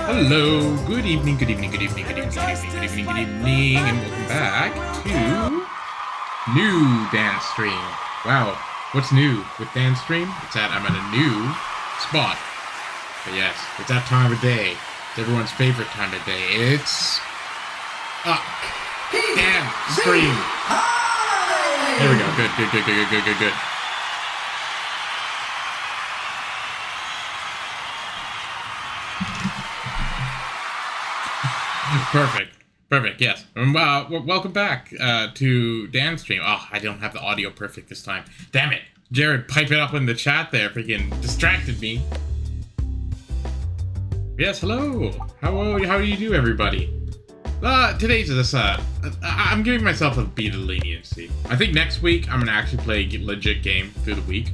Hello, good evening, good evening, good evening, good evening, good evening, good evening, good evening, and welcome back to new dance stream. Wow, what's new with dance stream? It's that I'm at a new spot. But yes, it's that time of day. It's everyone's favorite time of day. It's dance stream. There we go. Good, good, good, good, good, good, good, good. Perfect, yes. Welcome back to Dan's stream. Oh, I don't have the audio perfect this time. Damn it. Jared, pipe it up in the chat there. Freaking distracted me. Yes, hello. How do you do, everybody? Today's this, I'm giving myself a beat of leniency. I think next week I'm gonna actually play a legit game through the week.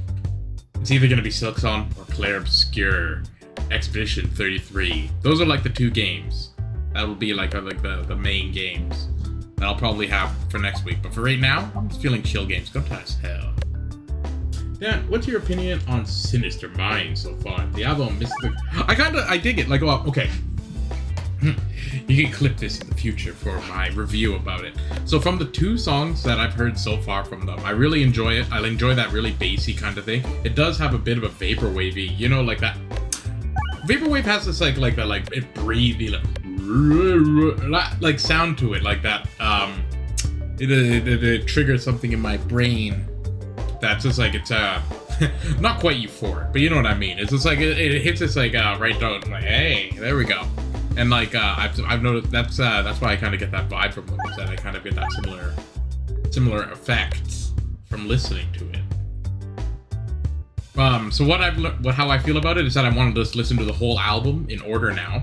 It's either gonna be Silksong or Clair Obscure Expedition 33. Those are like the two games. That'll be like the main games that I'll probably have for next week. But for right now, I'm just feeling chill games. Go as hell. Dan, what's your opinion on Sinister Mind so far? The album, I dig it. Like, well, okay. You can clip this in the future for my review about it. So from the two songs that I've heard so far from them, I really enjoy it. I enjoy that really bassy kind of thing. It does have a bit of a vaporwavy, you know, like that. Vaporwave has this like it breathy like sound to it, like that. It triggers something in my brain that's just like it's not quite euphoric, but you know what I mean. It's just like it hits this like right note, like hey, there we go. And like I've noticed that's why I kind of get that vibe from them, is that I kind of get that similar effects from listening to it. So how I feel about it is that I want to just listen to the whole album in order now,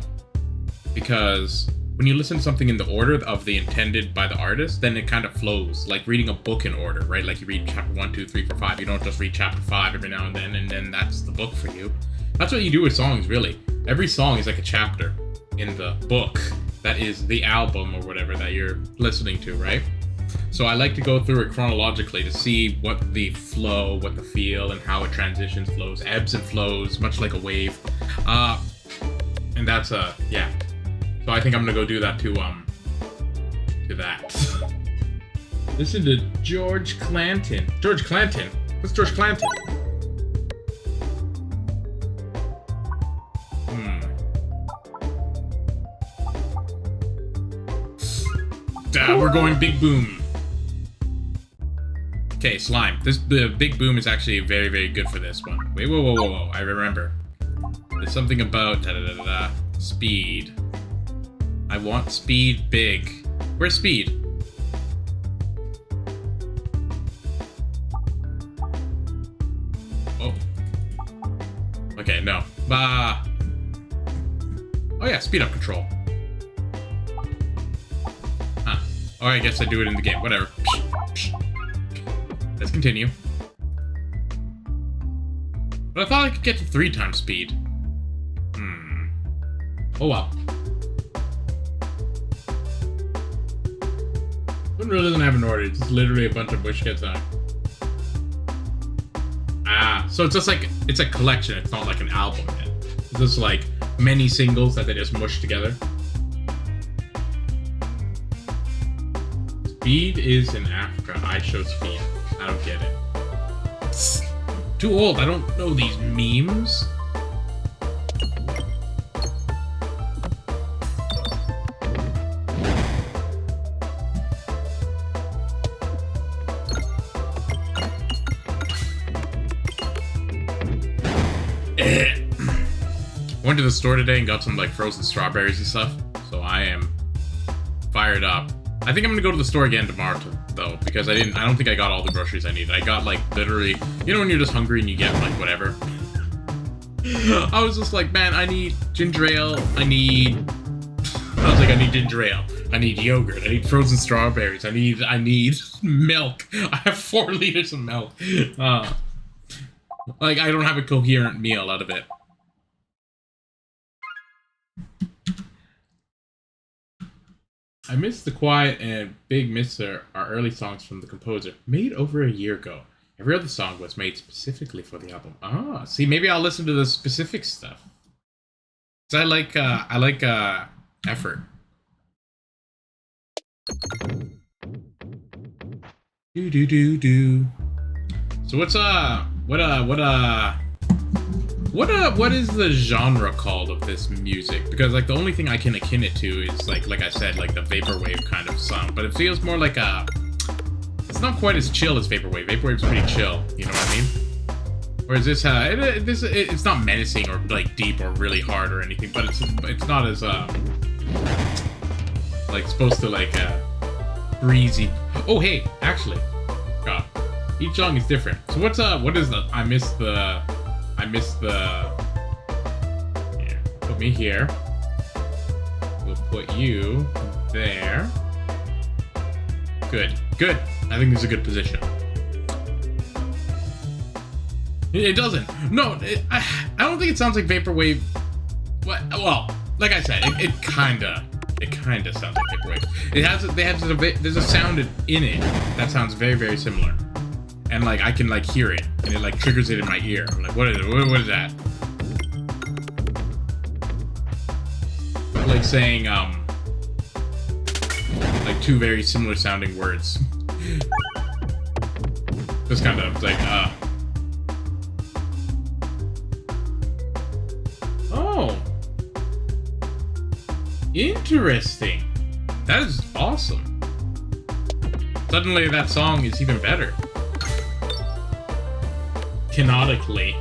because when you listen to something in the order of the intended by the artist, then it kind of flows, like reading a book in order, right? Like you read chapter 1, 2, 3, 4, 5. You don't just read chapter 5 every now and then that's the book for you. That's what you do with songs, really. Every song is like a chapter in the book that is the album or whatever that you're listening to, right? So I like to go through it chronologically to see what the flow, what the feel, and how it transitions, flows, ebbs and flows, much like a wave. And that's yeah. So I think I'm gonna go do that to that. Listen to George Clanton. George Clanton? What's George Clanton? We're going Big Boom. Okay, Slime. The Big Boom is actually very, very good for this one. Wait, whoa. I remember. There's something about speed. I want speed big. Where's speed? Oh. Okay, no. Oh yeah, speed up control. Oh, I guess I do it in the game. Whatever. Let's continue. But I thought I could get to 3 times speed. Oh well. One really doesn't have an order. It's just literally a bunch of bush gets on. So it's just like, it's a collection. It's not like an album yet. It's just like many singles that they just mush together. Speed is in Africa. I show speed. I don't get it. It's too old. I don't know these memes. Went to the store today and got some like frozen strawberries and stuff. So I am fired up. I think I'm gonna go to the store again tomorrow though, because I don't think I got all the groceries I needed. I got like literally, you know when you're just hungry and you get like whatever. I was just like, man, I need ginger ale. I need ginger ale. I need yogurt. I need frozen strawberries. I need milk. I have 4 liters of milk. Like I don't have a coherent meal out of it. I Miss the Quiet and Big Misser are early songs from the composer, made over a year ago. Every other song was made specifically for the album. Ah, see, maybe I'll listen to the specific stuff. 'Cause I like effort. Do do do do. So what is the genre called of this music? Because like the only thing I can akin it to is like I said, like the vaporwave kind of song, but it feels more like a. It's not quite as chill as vaporwave. Vaporwave's pretty chill, you know what I mean? Whereas this, it's not menacing or like deep or really hard or anything, but it's not as like supposed to like breezy. Oh hey, actually, God, each song is different. So what is the? I missed the. Here, put me here. We'll put you there. Good. I think this is a good position. It doesn't. No, I don't think it sounds like vaporwave. What? Well, like I said, it kinda sounds like vaporwave. There's a sound in it that sounds very, very similar, and like I can like hear it, and it like triggers it in my ear. I'm like, what is it? What is that? Like saying like two very similar sounding words. Just kind of like Oh, interesting. That is awesome. Suddenly that song is even better. Canonically.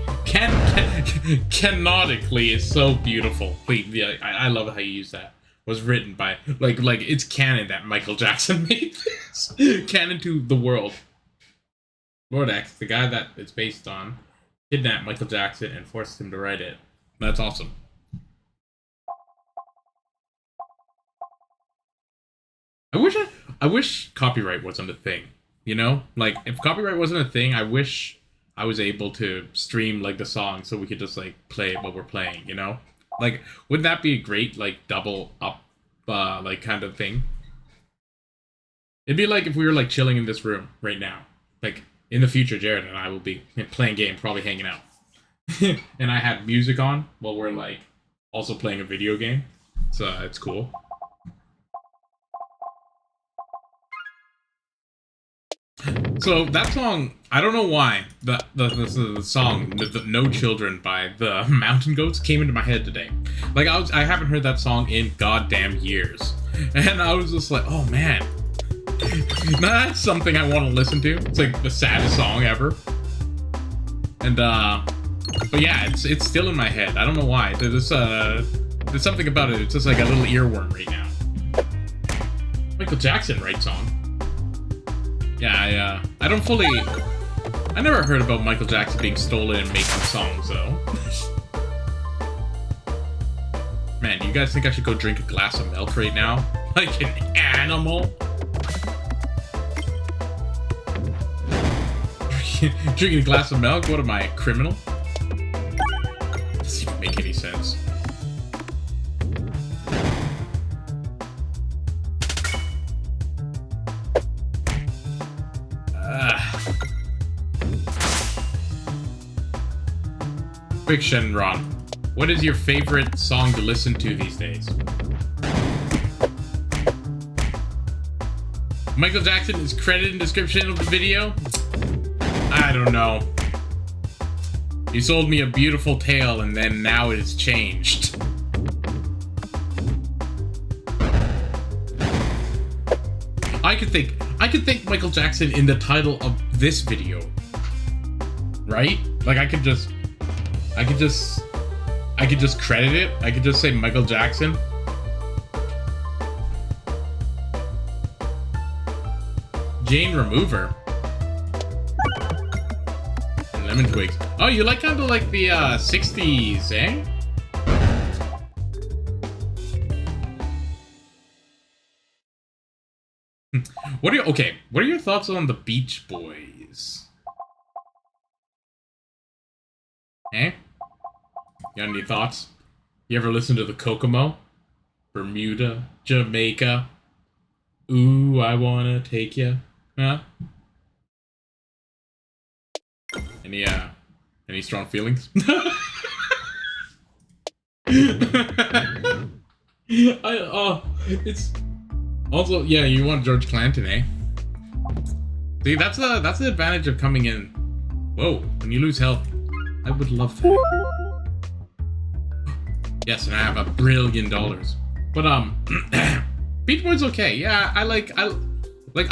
Canonically is so beautiful. Please, yeah, I love how you use that. Was written by like it's canon that Michael Jackson made this. Canon to the world. Lord X, the guy that it's based on, kidnapped Michael Jackson and forced him to write it. That's awesome. I wish copyright wasn't a thing. You know? Like if copyright wasn't a thing, I wish I was able to stream like the song so we could just like play it while we're playing, you know? Like wouldn't that be a great like double up like kind of thing? It'd be like if we were like chilling in this room right now. Like in the future, Jared and I will be playing game, probably hanging out. And I had music on while we're like also playing a video game. So it's cool. So that song, I don't know why the song the No Children by the Mountain Goats came into my head today. Like I haven't heard that song in goddamn years, and I was just like, oh man, that's something I want to listen to. It's like the saddest song ever, and but yeah, it's still in my head. I don't know why. There's something about it. It's just like a little earworm right now. Michael Jackson writes song. Yeah, I don't fully... I never heard about Michael Jackson being stolen and making songs, though. Man, do you guys think I should go drink a glass of milk right now? Like an animal? Drinking a glass of milk? What am I, a criminal? Doesn't even make any sense. Fiction, Ron. What is your favorite song to listen to these days? Michael Jackson is credited in description of the video? I don't know. You sold me a beautiful tale and then now it has changed. I could think Michael Jackson in the title of this video. Right? Like I could just credit it. I could just say Michael Jackson. Jane Remover. And Lemon Twigs. Oh, you like kind of like the 60s, eh? What are your thoughts on the Beach Boys? Eh? You got any thoughts? You ever listen to the Kokomo? Bermuda, Jamaica. Ooh, I wanna take ya. Huh? Any strong feelings? It's also, yeah, you want George Clanton, eh? See, that's the advantage of coming in. Whoa, when you lose health, I would love that. Yes, and I have $1 billion. But Beach Boy's okay. Yeah, I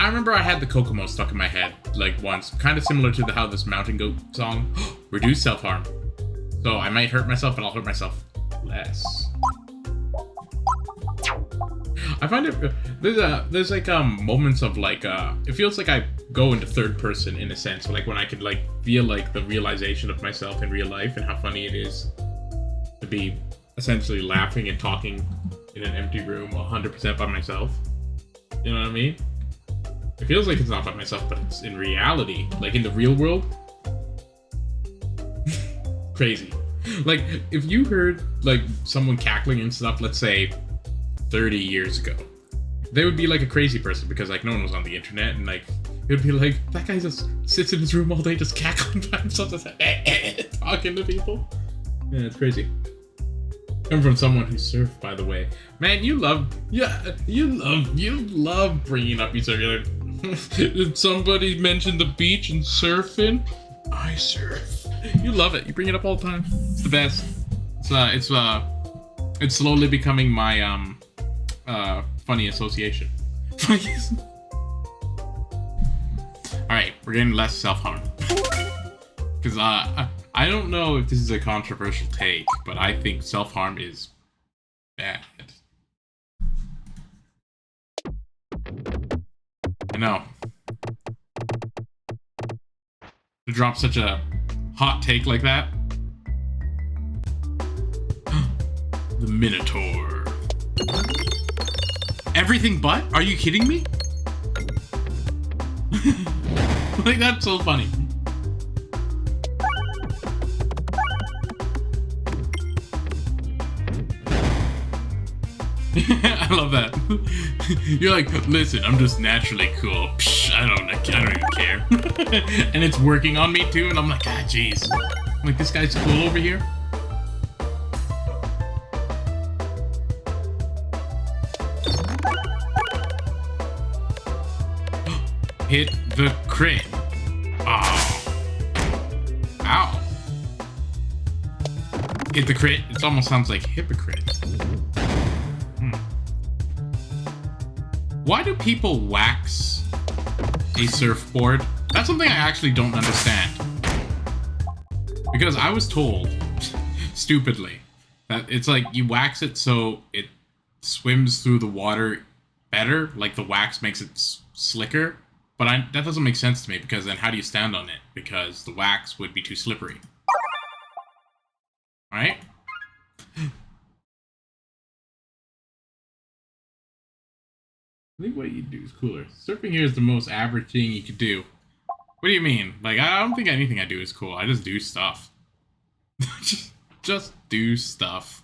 remember I had the Kokomo stuck in my head like once, kind of similar to how this Mountain Goat song. Reduce self-harm. So I might hurt myself, but I'll hurt myself less. I find it there's like moments of like it feels like I go into third person in a sense, like when I could like feel like the realization of myself in real life and how funny it is to be essentially laughing and talking in an empty room 100% by myself. You know what I mean? It feels like it's not by myself, but it's in reality, like in the real world. Crazy. Like if you heard like someone cackling and stuff, let's say 30 years ago, they would be like a crazy person because like no one was on the internet, and like it would be like that guy just sits in his room all day just cackling by himself, just talking to people. Yeah, it's crazy. Coming from someone who surfed, by the way, man, you love bringing up. You surf. Did somebody mention the beach and surfing? I surf. You love it. You bring it up all the time. It's the best. It's slowly becoming my funny association. Alright, we're getting less self-harm. Because I don't know if this is a controversial take, but I think self-harm is bad. I know. To drop such a hot take like that. The Minotaur. Everything but? Are you kidding me? Like, that's so funny. I love that. You're like, listen, I'm just naturally cool. Psh, I don't even care. And it's working on me too, and I'm like, ah, jeez. I'm like, this guy's cool over here. Hit the crit. Oh. Ow. Hit the crit. It almost sounds like hypocrite. Why do people wax a surfboard? That's something I actually don't understand. Because I was told, stupidly, that it's like you wax it so it swims through the water better, like the wax makes it slicker. But that doesn't make sense to me, because then how do you stand on it? Because the wax would be too slippery. Alright? I think what you do is cooler. Surfing here is the most average thing you could do. What do you mean? Like, I don't think anything I do is cool. I just do stuff. just do stuff.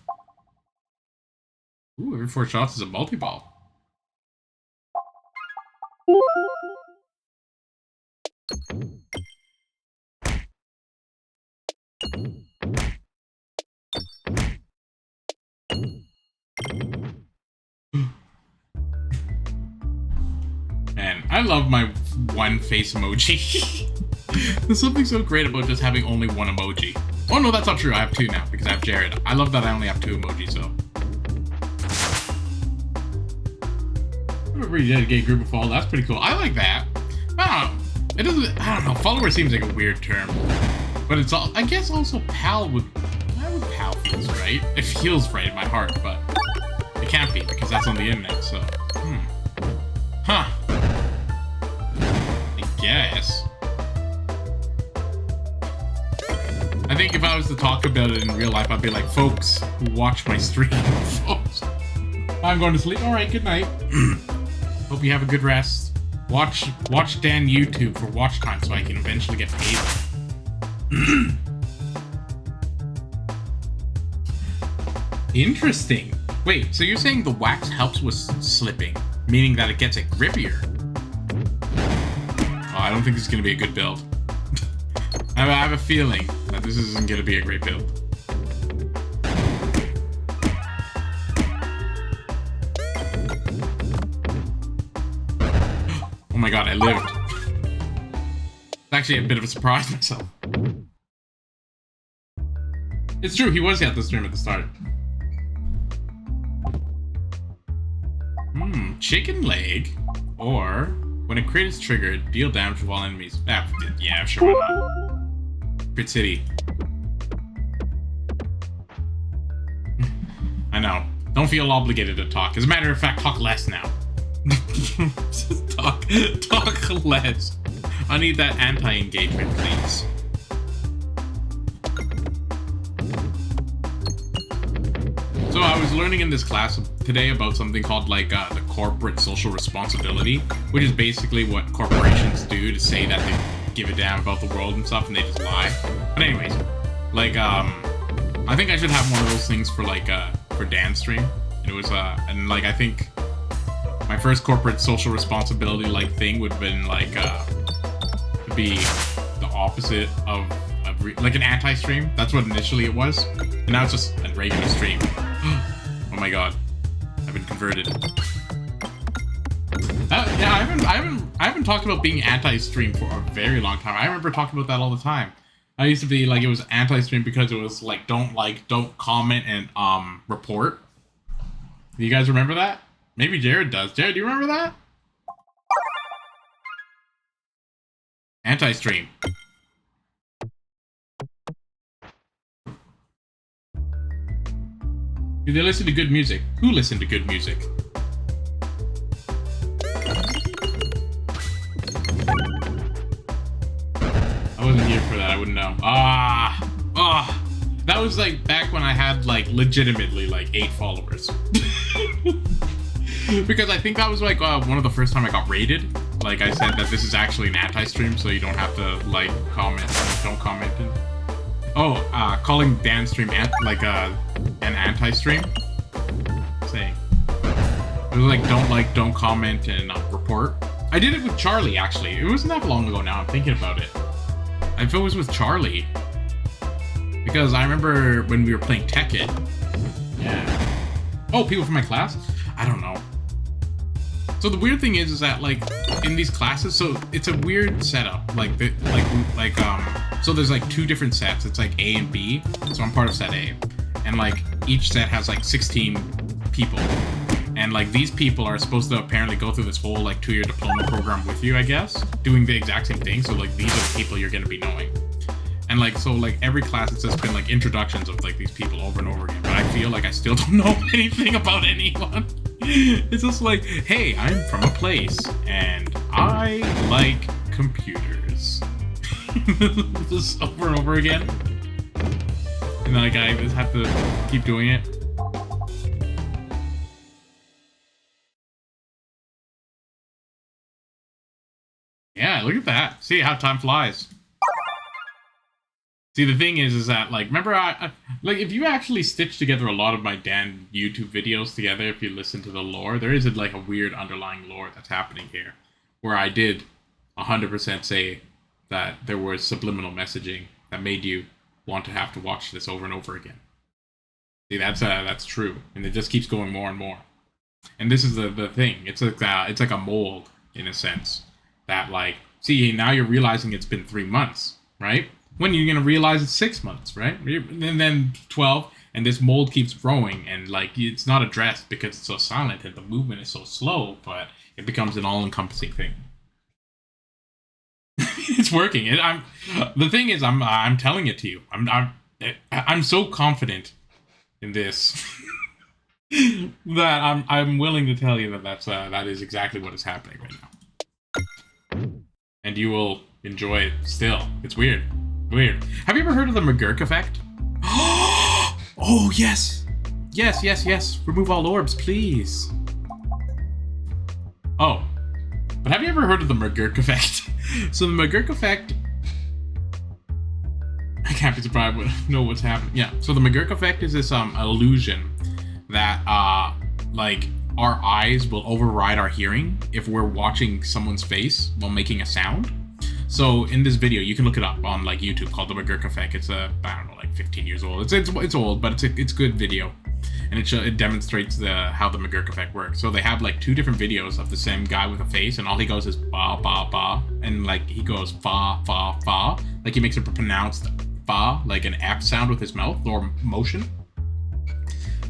Ooh, every 4 shots is a multi-ball. Man, I love my one face emoji. There's something so great about just having only one emoji. Oh no, that's not true. I have 2 now because I have Jared. I love that I only have 2 emojis, so. I'm a pretty dedicated group of followers. That's pretty cool. I like that. I don't know. Follower seems like a weird term. But it's all, I guess also pal would, why would pal feels right? It feels right in my heart, but it can't be because that's on the internet, so. Huh. I guess. I think if I was to talk about it in real life, I'd be like, folks who watch my stream, folks, I'm going to sleep. Alright, good night. Hope you have a good rest. Watch Dan YouTube for watch time so I can eventually get paid. Interesting. Wait, so you're saying the wax helps with slipping, meaning that it gets it grippier? Oh, I don't think this is going to be a good build. I have a feeling that this isn't going to be a great build. Oh my god, I lived. It's actually a bit of a surprise myself. It's true, he was at the stream at the start. Chicken leg. Or, when a crit is triggered, deal damage to all enemies. Yeah, sure, why not? Crit City. I know. Don't feel obligated to talk. As a matter of fact, talk less now. talk less. I need that anti-engagement, please. So I was learning in this class today about something called like the corporate social responsibility, which is basically what corporations do to say that they give a damn about the world and stuff, and they just lie. But anyways, like I think I should have one of those things for like for Dan's stream. And it was and like I think my first corporate social responsibility like thing would have been like to be the opposite of like an anti-stream. That's what initially it was, and now it's just a regular stream. Oh my god, I've been converted. Yeah, I haven't talked about being anti-stream for a very long time. I remember talking about that all the time. I used to be like, it was anti-stream because it was like, don't comment and report. Do you guys remember that? Maybe Jared does. Jared, do you remember that? Anti-stream. Do they listen to good music? Who listened to good music? I wasn't here for that, I wouldn't know. That was like back when I had like legitimately like 8 followers. Because I think that was like one of the first time I got raided. Like I said that this is actually an anti-stream, so you don't have to like comment, don't comment. Calling Dan's stream an anti-stream. Saying it was like don't comment and report. I did it with Charlie actually. It wasn't that long ago now. I'm thinking about it. I feel it was with Charlie because I remember when we were playing Tekken. Yeah. Oh, people from my class? I don't know. So the weird thing is that like in these classes, so it's a weird setup. So there's like 2 different sets. It's like A and B. So I'm part of set A, and like each set has like 16 people, and like these people are supposed to apparently go through this whole like 2-year diploma program with you, I guess, doing the exact same thing. So like these are the people you're gonna be knowing, and like so like every class it's just been like introductions of like these people over and over again. But I feel like I still don't know anything about anyone. It's just like, hey, I'm from a place and I like computers. Just over and over again. And like I just have to keep doing it. Yeah, look at that. See how time flies. See, the thing is that, like, remember, like, if you actually stitch together a lot of my Dan YouTube videos together, if you listen to the lore, there is, like, a weird underlying lore that's happening here, where I did 100% say that there was subliminal messaging that made you want to have to watch this over and over again. See, that's true, and it just keeps going more and more. And this is the thing. It's like a mold, in a sense, that, like, see, now you're realizing it's been 3 months, right? When you're going to realize it's 6 months, right? And then 12, and this mold keeps growing, and like it's not addressed because it's so silent and the movement is so slow, but it becomes an all-encompassing thing. It's working. The thing is, I'm telling it to you. I'm so confident in this that I'm willing to tell you that that is exactly what is happening right now, and you will enjoy it still. It's weird. Weird. Have you ever heard of the McGurk effect? Oh, yes. Yes. Remove all orbs, please. Oh. But have you ever heard of the McGurk effect? So the McGurk effect... I can't be surprised to know what's happening. Yeah, so the McGurk effect is this illusion that, like, our eyes will override our hearing if we're watching someone's face while making a sound. So in this video, you can look it up on like YouTube, called the McGurk effect. It's I don't know, like 15 years old. It's old, but it's a good video. and it demonstrates how the McGurk effect works. So they have like 2 different videos of the same guy with a face, and all he goes is ba ba ba, and like he goes fa fa fa, like he makes a pronounced fa, like an F sound with his mouth or motion.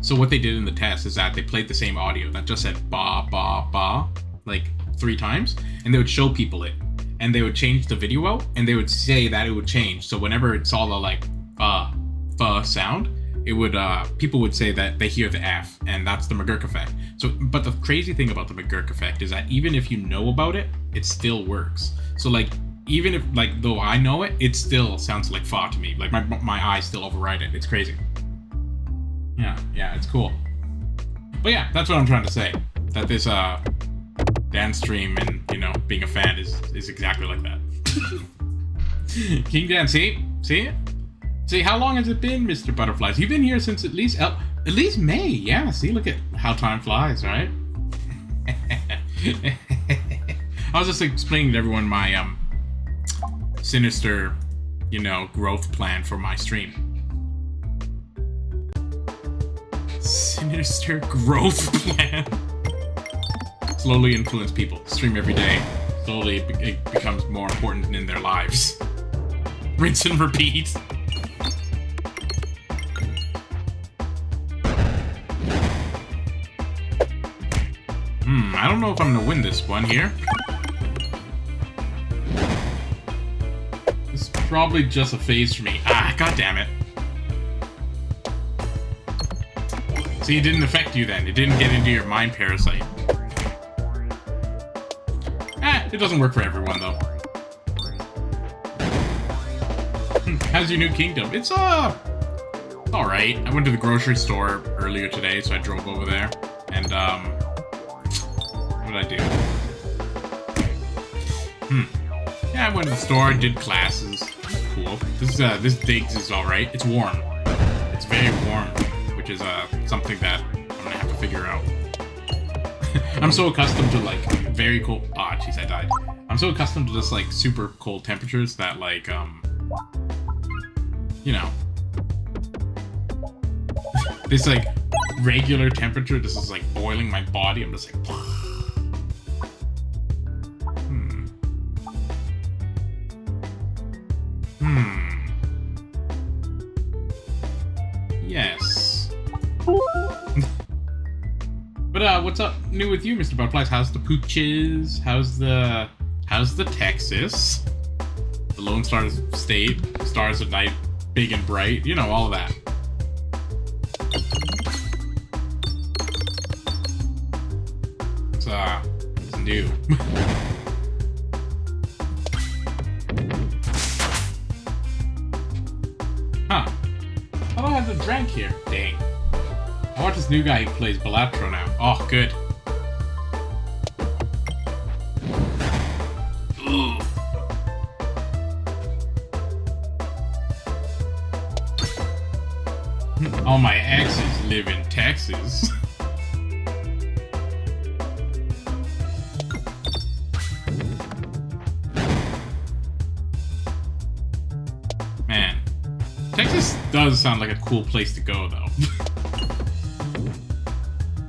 So what they did in the test is that they played the same audio that just said ba ba ba like 3 times, and they would show people it, and they would change the video out, and they would say that it would change. So whenever it saw the like fa sound, it would people would say that they hear the F, and that's the McGurk effect. So, but the crazy thing about the McGurk effect is that even if you know about it, it still works. So like, even if like though I know it, it still sounds like fa to me. Like my eyes still override it. It's crazy. Yeah, it's cool. But yeah, that's what I'm trying to say. That this dance stream and, you know, being a fan is exactly like that. King Dan, see? See, how long has it been, Mr. Butterflies? You've been here since at least May. Yeah, see, look at how time flies, right? I was just explaining to everyone my sinister, you know, growth plan for my stream. Sinister growth plan. Slowly influence people. Stream every day. Slowly it becomes more important in their lives. Rinse and repeat. I don't know if I'm gonna win this one here. This is probably just a phase for me. God damn it. See, it didn't affect you then. It didn't get into your mind parasite. It doesn't work for everyone, though. How's your new kingdom? It's, alright. I went to the grocery store earlier today, so I drove over there. And, what did I do? Yeah, I went to the store, did classes. Cool. This digs is alright. It's warm. It's very warm, which is, something that I'm gonna have to figure out. I'm so accustomed to, like, very cold... jeez, I died. I'm so accustomed to just, like, super cold temperatures that, like, you know... this, like, regular temperature, this is, like, boiling my body. I'm just like... Yes. But, what's up new with you, Mr. Butterflies? How's the pooches? How's the Texas? The Lone Star State? Stars at night, big and bright. You know, all of that. It's new. Huh. I don't have the drank here. Dang. I watch this new guy who plays Balatro now. Oh, good. Ugh. All my exes live in Texas. Man. Texas does sound like a cool place to go, though.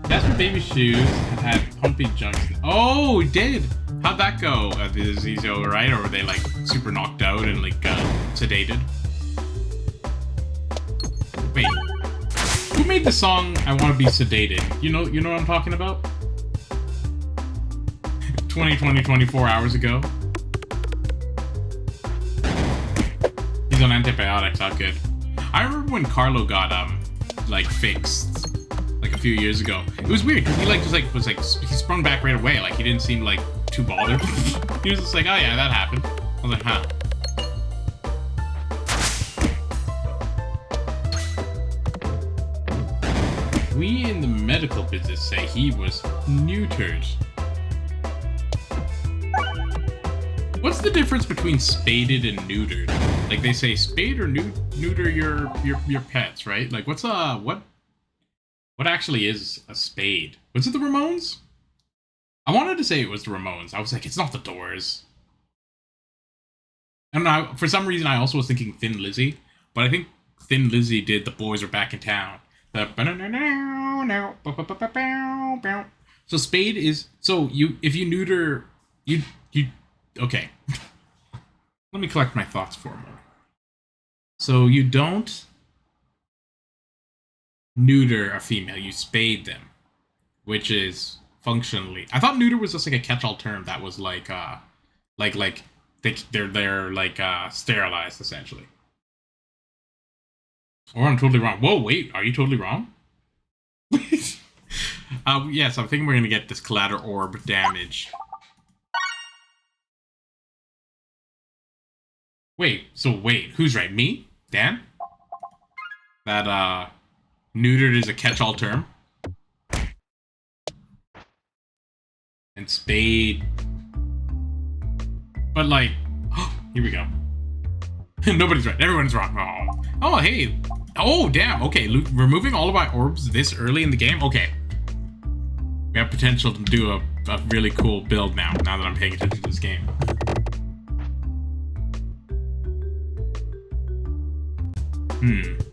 Jasper Baby Shoes have had pumpy junks. Oh, it did! How'd that go? Is he alright, or were they, like, super knocked out and, like, sedated? Wait. Who made the song I Want to Be Sedated? You know what I'm talking about? 24 hours ago. He's on antibiotics, not good. I remember when Carlo got, like, fixed, like, a few years ago. It was weird, because he, like, he sprung back right away. Like, he didn't seem, like, too bothered. He was just like, oh yeah, that happened. I was like, huh. We in the medical business say he was neutered. What's the difference between spaded and neutered? Like, they say spade or neuter your pets, right? Like, what's what actually is a spade? Was it the Ramones? I wanted to say it was the Ramones. I was like, it's not the Doors. I don't know, for some reason I also was thinking Thin Lizzy, but I think Thin Lizzy did The Boys Are Back in Town. So spade is so you if you neuter you okay. Let me collect my thoughts for a moment. So you don't neuter a female, you spade them, which is functionally. I thought neuter was just like a catch-all term that was like they're like sterilized essentially. Or I'm totally wrong. Whoa, wait, are you totally wrong? Yes, I'm thinking we're gonna get this collateral orb damage. Wait, who's right? Me? Dan? That, neutered is a catch-all term. And spade. But, like, here we go. Nobody's right. Everyone's wrong. Oh, hey. Oh, damn. Okay, removing all of our orbs this early in the game? Okay. We have potential to do a really cool build now that I'm paying attention to this game.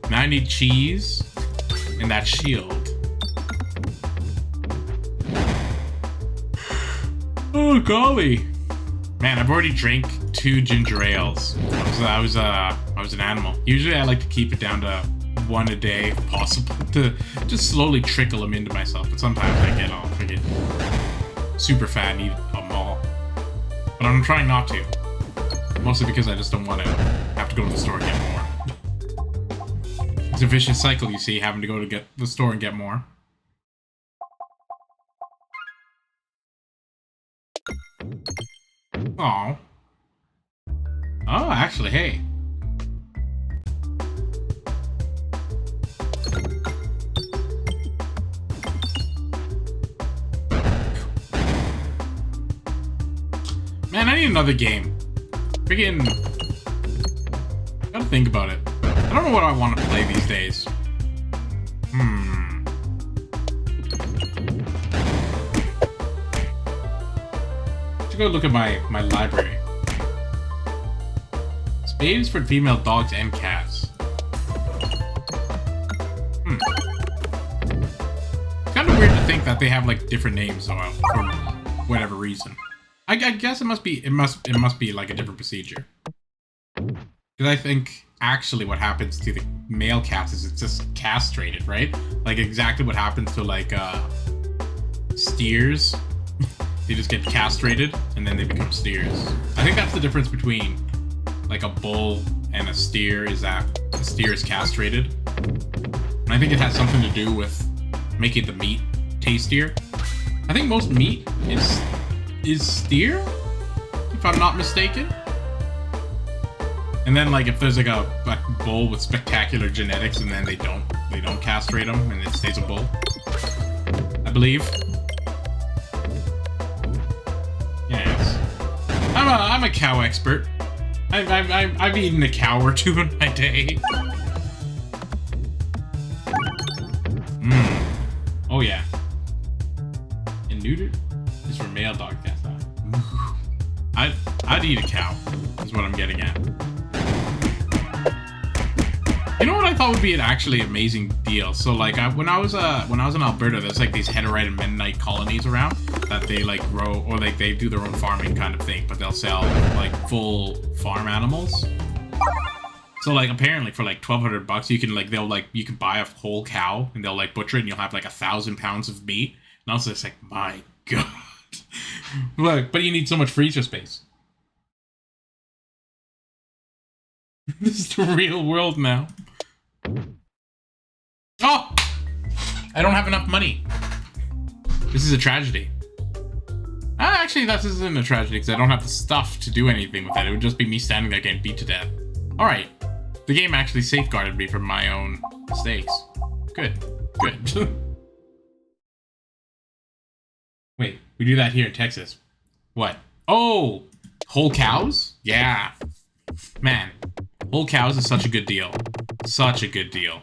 Now I need cheese and that shield. Oh, golly. Man, I've already drank 2 ginger ales. I was an animal. Usually I like to keep it down to 1 a day if possible to just slowly trickle them into myself. But sometimes I get all freaking super fat and eat them all. But I'm trying not to. Mostly because I just don't want to have to go to the store and get more. It's a vicious cycle, you see, having to go to get the store and get more. Oh. Oh, actually, hey. Man, I need another game. Freaking... Gotta think about it. I don't know what I want to play these days. Should go look at my library. Spade is for female dogs and cats. It's kind of weird to think that they have like different names for whatever reason. I guess it must be like a different procedure. Because I think actually what happens to the male cats is it's just castrated, right? Like exactly what happens to like steers. They just get castrated and then they become steers. I think that's the difference between like a bull and a steer, is that the steer is castrated. And I think it has something to do with making the meat tastier. I think most meat is steer, if I'm not mistaken. And then like if there's like a bull with spectacular genetics and then they don't castrate them and it stays a bull, I believe. Yes, I'm a cow expert. I've eaten a cow or 2 in my day. Oh yeah. And neutered is for male dog cats. I'd eat a cow. Is what I'm getting at. You know what I thought would be an actually amazing deal? So like when I was in Alberta, there's like these heterite and mennonite colonies around that they like grow, or like they do their own farming kind of thing, but they'll sell like full farm animals. So like apparently for like $1,200 you can like you can buy a whole cow and they'll like butcher it and you'll have like 1,000 pounds of meat. And I was just like, my god. But you need so much freezer space. This is the real world now. Oh! I don't have enough money. This is a tragedy. Actually, this isn't a tragedy because I don't have the stuff to do anything with it. It would just be me standing there getting beat to death. Alright. The game actually safeguarded me from my own mistakes. Good. Good. Wait, we do that here in Texas. What? Oh! Whole cows? Yeah. Man. Whole cows is such a good deal. Such a good deal.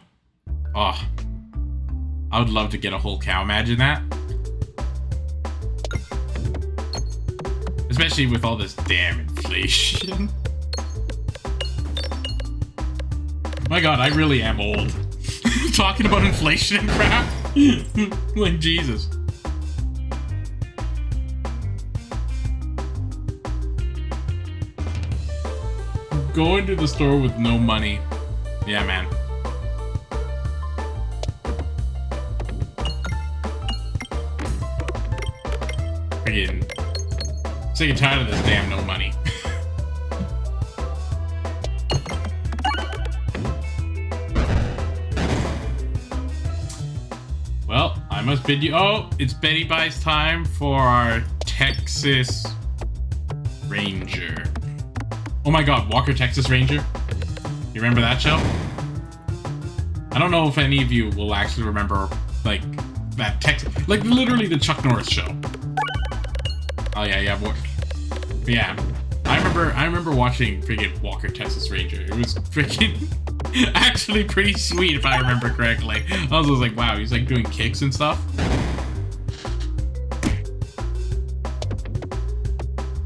Oh. I would love to get a whole cow. Imagine that. Especially with all this damn inflation. My god, I really am old. Talking about inflation and crap. Like, Jesus. Going to the store with no money. Yeah, man. Freaking sick and tired of this damn no money. Well, I must bid you. Oh, it's Betty Buy's time for our Texas Ranger. Oh my god, Walker Texas Ranger? You remember that show? I don't know if any of you will actually remember, like, that like, literally the Chuck Norris show. Oh yeah, but yeah. I remember watching freaking Walker Texas Ranger. It was freaking actually pretty sweet if I remember correctly. I was just like, wow, he's like doing kicks and stuff.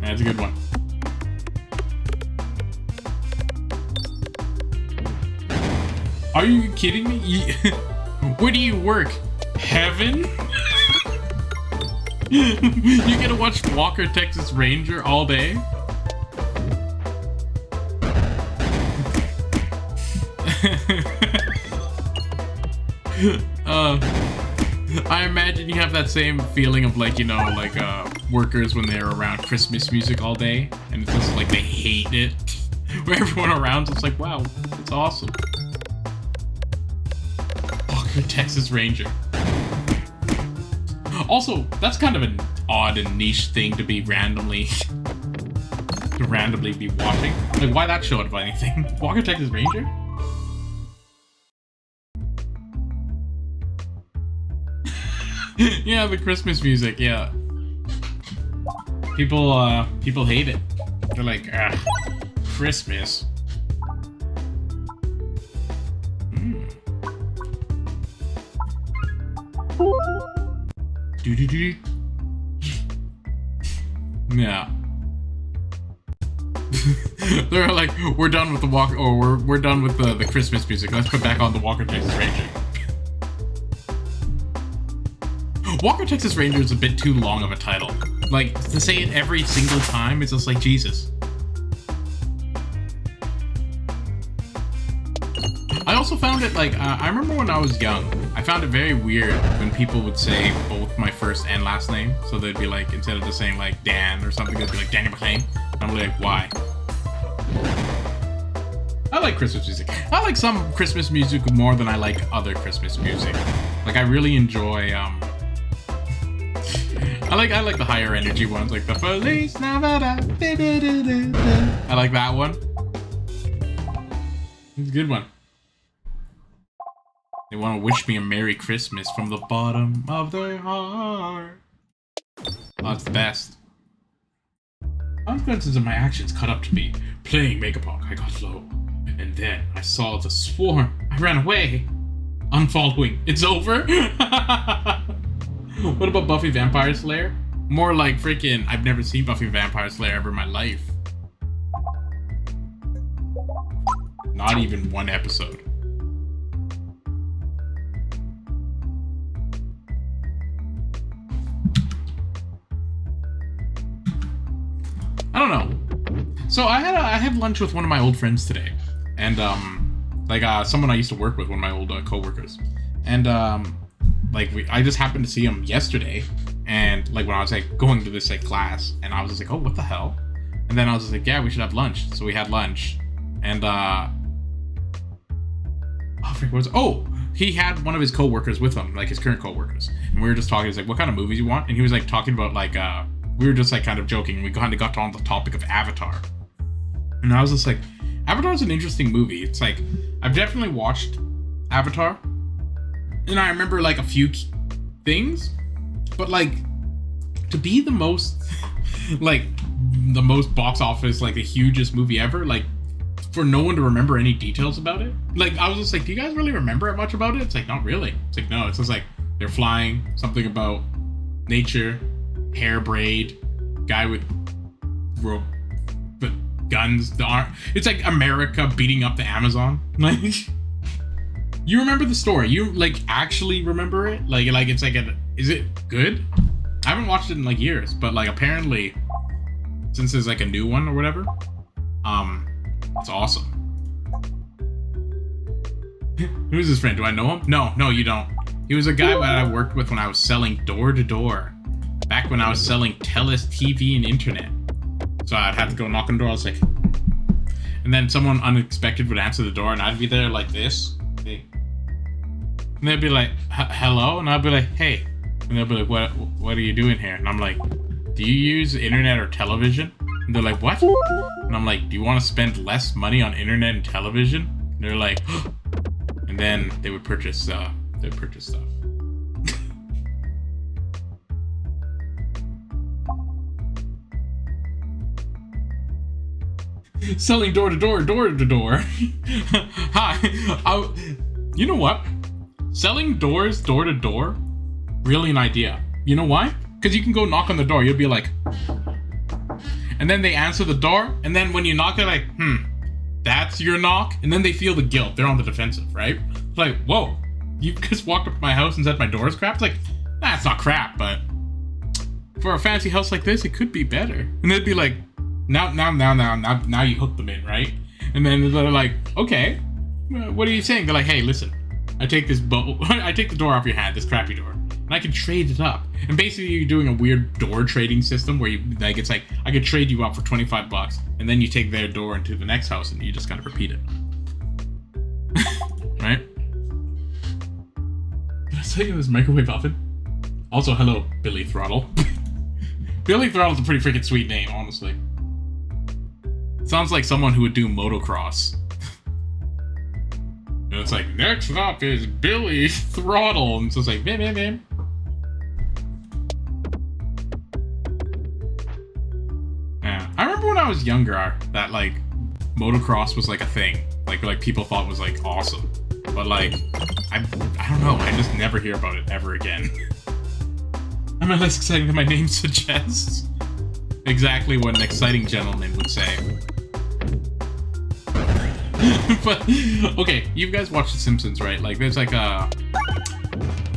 That's a good one. Are you kidding me? Where do you work? Heaven? You get to watch Walker Texas Ranger all day? I imagine you have that same feeling of like, you know, like workers when they're around Christmas music all day, and it's just like they hate it. Where everyone around is like, wow, it's awesome. Walker Texas Ranger. Also, that's kind of an odd and niche thing to be randomly be watching. Like, why that show out of anything? Walker Texas Ranger? Yeah, the Christmas music, yeah. People hate it. They're like, Christmas. Do. Yeah. They're like, we're done with the Walker, or we're done with the Christmas music. Let's put back on the Walker Texas Ranger. Walker Texas Ranger is a bit too long of a title. Like, to say it every single time, it's just like, Jesus. I also found it, like, I remember when I was young, I found it very weird when people would say both my first and last name. So they'd be like, instead of just saying, like, Dan or something, they'd be like, Daniel McLean. And I'm like, why? I like Christmas music. I like some Christmas music more than I like other Christmas music. Like, I really enjoy, I like the higher energy ones, like the Feliz Navidad. I like that one. It's a good one. They want to wish me a Merry Christmas from the bottom of their heart. Oh, that's the best. Consequences of my actions caught up to me. Playing Megapunk, I got low. And then I saw the swarm. I ran away. Unfollowing. It's over? What about Buffy Vampire Slayer? More like freaking, I've never seen Buffy Vampire Slayer ever in my life. Not even one episode. I don't know. So I had lunch with one of my old friends today, and someone I used to work with, one of my old coworkers, and I just happened to see him yesterday, and like when I was like going to this like class, and I was just like, oh, what the hell? And then I was just like, yeah, we should have lunch. So we had lunch, and he had one of his coworkers with him, like his current coworkers, and we were just talking. He's like, what kind of movies you want? And he was like talking about like we were just like kind of joking. We kind of got on the topic of Avatar, and I was just like, Avatar's an interesting movie. It's like, I've definitely watched Avatar, and I remember like a few things, but like to be the most like the most box office, like the hugest movie ever, like for no one to remember any details about it. Like I was just like, do you guys really remember much about it? It's like, not really. It's like, no, it's just like they're flying, something about nature, hair braid, guy with rope, but guns, it's like America beating up the Amazon. Like You remember the story? You like actually remember it? Like it's like is it good? I haven't watched it in like years, but like apparently, since there's like a new one or whatever, it's awesome. Who's his friend? Do I know him? No, you don't. He was a guy that I worked with when I was selling door to door, back when I was selling Telus TV and internet. So I'd have to go knock on the door. I was like, and then someone unexpected would answer the door, and I'd be there like this. Hey. And they'd be like, hello? And I'd be like, hey. And they'll be like, what are you doing here? And I'm like, do you use internet or television? And they're like, what? And I'm like, do you want to spend less money on internet and television? And they're like, and then they would purchase stuff. Selling door to door. Hi. You know what? Selling doors door to door, really an idea. You know why? Because you can go knock on the door. You'll be like, and then they answer the door, and then when you knock, they're like, that's your knock? And then they feel the guilt. They're on the defensive, right? It's like, whoa, you just walked up to my house and said my door is crap? It's like, that's not crap, but for a fancy house like this, it could be better. And they'd be like, now you hook them in, right? And then they're like, okay, what are you saying? They're like, hey, listen, I take the door off your hand, this crappy door, and I can trade it up. And basically you're doing a weird door trading system where you like, it's like, I could trade you up for $25, and then you take their door into the next house and you just gotta repeat it. Right? Did I say this microwave oven? Also, hello, Billy Throttle. Billy Throttle's a pretty freaking sweet name, honestly. Sounds like someone who would do motocross. And it's like, next up is Billy Throttle. And so it's like, bam. Yeah. I remember when I was younger that like motocross was like a thing. Like people thought was like awesome. But like, I don't know. I just never hear about it ever again. I'm not less exciting than my name suggests. Exactly what an exciting gentleman would say. But okay, you guys watched The Simpsons, right? Like there's like there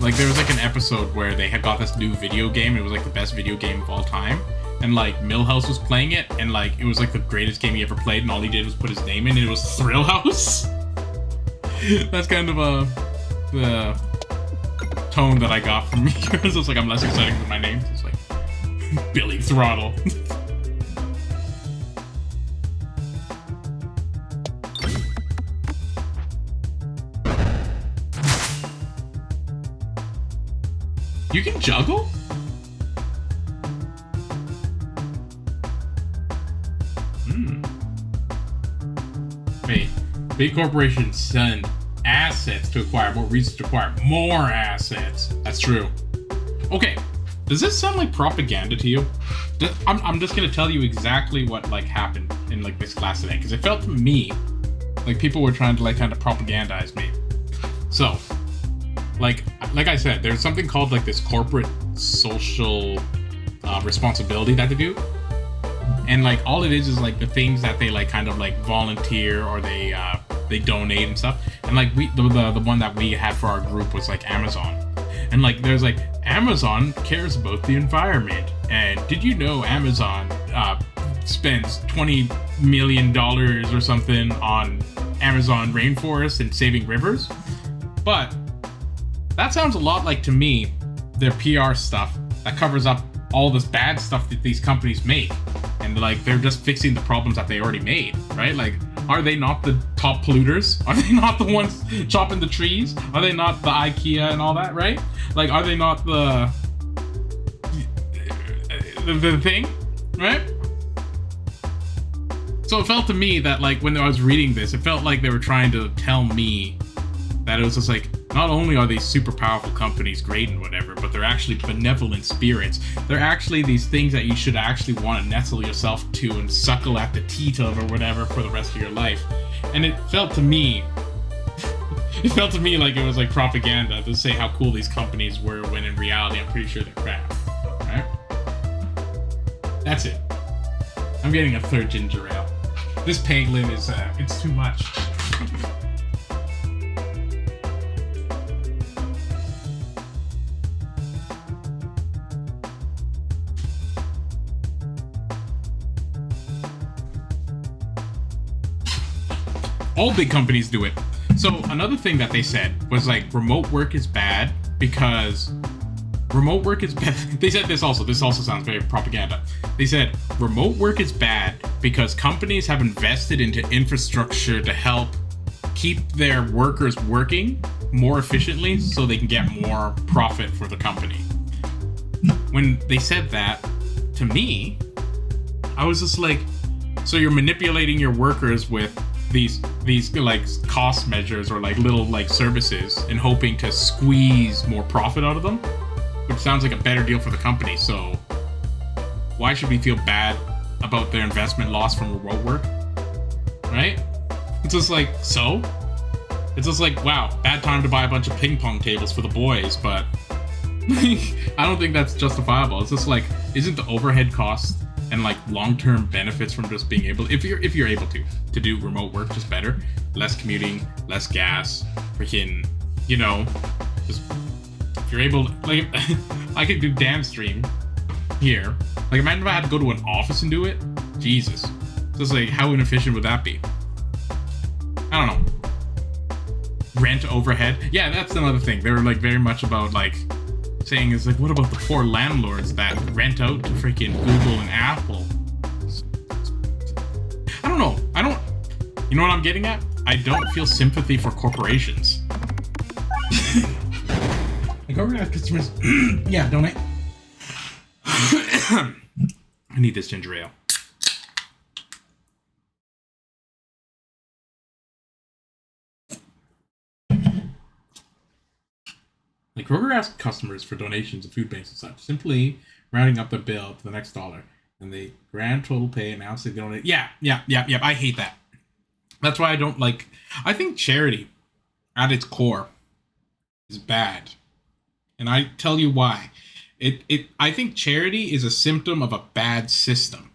was like an episode where they had got this new video game. It was like the best video game of all time, and like Milhouse was playing it, and like it was like the greatest game he ever played, and all he did was put his name in, and it was Thrill House. That's kind of the tone that I got from yours. It's like, I'm less exciting than my name. It's like Billy Throttle. You can juggle? Wait, big corporations send assets to acquire more reasons to acquire more assets. That's true. Okay, does this sound like propaganda to you? I'm just gonna tell you exactly what like happened in like this class today, because it felt to me like people were trying to like kind of propagandize me. So, like I said, there's something called like this corporate social responsibility that they do, and like all it is like the things that they like kind of like volunteer or they donate and stuff. And like the one that we had for our group was like Amazon, and like there's like Amazon cares about the environment, and did you know Amazon spends $20 million or something on Amazon rainforest and saving rivers? But that sounds a lot like, to me, their PR stuff that covers up all this bad stuff that these companies make. And like, they're just fixing the problems that they already made, right? Like, are they not the top polluters? Are they not the ones chopping the trees? Are they not the IKEA and all that, right? Like, are they not the thing, right? So it felt to me that like, when I was reading this, it felt like they were trying to tell me that it was just like, not only are these super powerful companies great and whatever, but they're actually benevolent spirits. They're actually these things that you should actually want to nestle yourself to and suckle at the teat of or whatever for the rest of your life. And it felt to me like it was like propaganda to say how cool these companies were, when in reality I'm pretty sure they're crap. Right? That's it. I'm getting a third ginger ale. This Peglin is it's too much. All big companies do it. So another thing that they said was like remote work is bad because remote work is bad. They said this also. This also sounds very propaganda. They said remote work is bad because companies have invested into infrastructure to help keep their workers working more efficiently so they can get more profit for the company. When they said that to me, I was just like, so you're manipulating your workers with these like cost measures or like little like services and hoping to squeeze more profit out of them, which sounds like a better deal for the company. So why should we feel bad about their investment loss from remote work? Right? It's just like, so? It's just like, wow, bad time to buy a bunch of ping pong tables for the boys, but I don't think that's justifiable. It's just like, isn't the overhead cost and like long-term benefits from just being able, if you're able to do remote work, just better? Less commuting, less gas, freaking, you know, just if you're able, like, I could do dance stream here. Like, imagine if I had to go to an office and do it. Jesus, just like, how inefficient would that be? I don't know. Rent overhead. Yeah, that's another thing. They were like very much about like saying is like, what about the poor landlords that rent out to freaking Google and Apple? I don't know. You know what I'm getting at? I don't feel sympathy for corporations. Like organized customers. Yeah, donate. I need this ginger ale. Like Kroger asked customers for donations of food banks and such, simply rounding up the bill to the next dollar, and the grand total pay announced they donate. Yeah. I hate that. That's why I don't like. I think charity, at its core, is bad, and I tell you why. I think charity is a symptom of a bad system.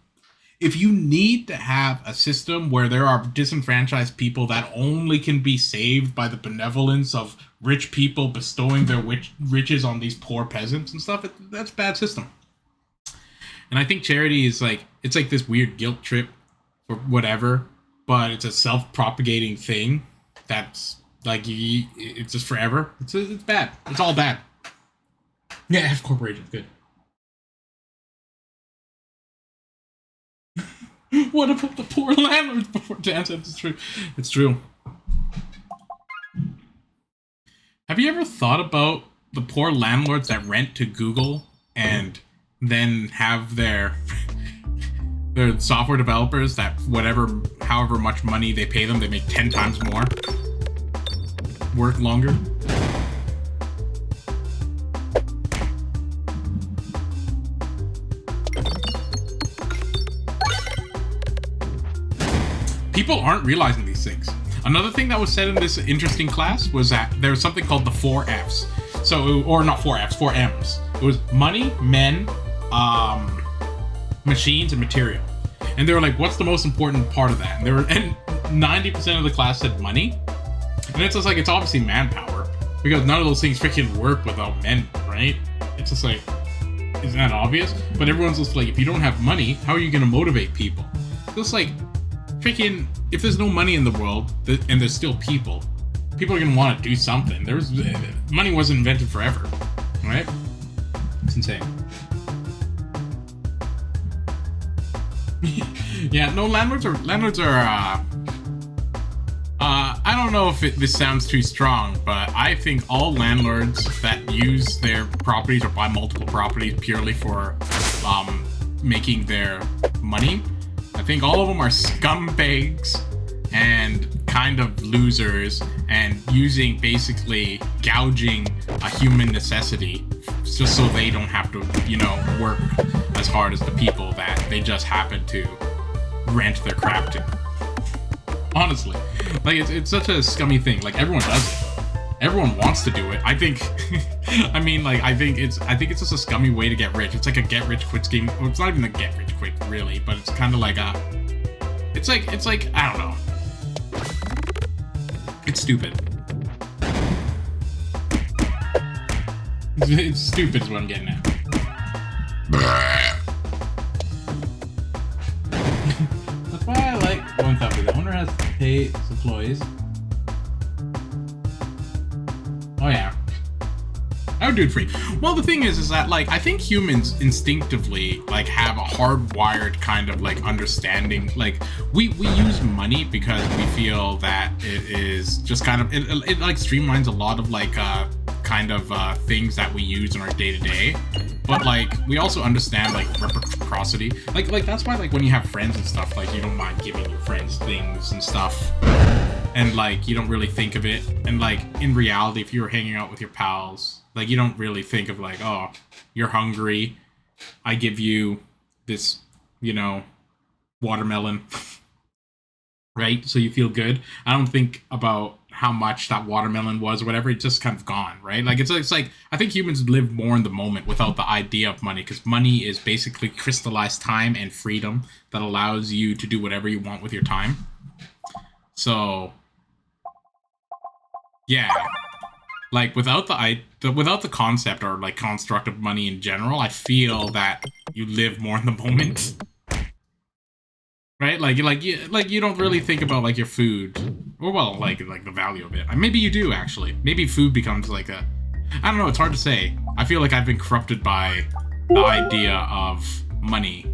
If you need to have a system where there are disenfranchised people that only can be saved by the benevolence of rich people bestowing their riches on these poor peasants and stuff, that's a bad system. And I think charity is like, it's like this weird guilt trip or whatever, but it's a self-propagating thing that's like, it's just forever. It's bad. It's all bad. Yeah, F corporations, good. What about the poor landlords before dance? It's true. It's true. Have you ever thought about the poor landlords that rent to Google and then have their software developers that however much money they pay them, they make 10 times more, work longer? People aren't realizing these things. Another thing that was said in this interesting class was that there was something called the 4 Fs. So, or not 4 Fs, 4 Ms. It was money, men, machines, and material. And they were like, what's the most important part of that? And 90% of the class said money. And it's just like, it's obviously manpower, because none of those things freaking work without men, right? It's just like, isn't that obvious? But everyone's just like, if you don't have money, how are you going to motivate people? Just like, freaking, if there's no money in the world and there's still people are gonna want to do something. Money wasn't invented forever, right? It's insane. Yeah, no, landlords are. I don't know if this sounds too strong, but I think all landlords that use their properties or buy multiple properties purely for making their money, I think all of them are scumbags and kind of losers and using basically gouging a human necessity just so they don't have to, work as hard as the people that they just happen to rent their crap to. Honestly, like it's such a scummy thing. Like everyone does it. Everyone wants to do it. I think I think it's just a scummy way to get rich. It's like a get rich quick scheme. Well, it's not even a get rich quick really, but it's kind of like it's like I don't know. It's stupid. It's stupid is what I'm getting at. That's why I like One copy. The owner has to pay its employees. Oh yeah. I would do it free. Well, the thing is that, like, I think humans instinctively, like, have a hardwired kind of, like, understanding. Like, we use money because we feel that it is just kind of, it like, streamlines a lot of, like, things that we use in our day-to-day. But, like, we also understand, like, reciprocity. Like, that's why, like, when you have friends and stuff, like, you don't mind giving your friends things and stuff. And, like, you don't really think of it. And, like, in reality, if you were hanging out with your pals, like, you don't really think of, like, oh, you're hungry, I give you this, you know, watermelon, right? So you feel good. I don't think about how much that watermelon was or whatever. It's just kind of gone, right? Like, it's like, I think humans live more in the moment without the idea of money, because money is basically crystallized time and freedom that allows you to do whatever you want with your time. So, yeah. Like, without the concept or, like, construct of money in general, I feel that you live more in the moment, right? Like you don't really think about, like, your food, or, well, like the value of it. Maybe you do, actually. Maybe food becomes like a, I don't know. It's hard to say. I feel like I've been corrupted by the idea of money.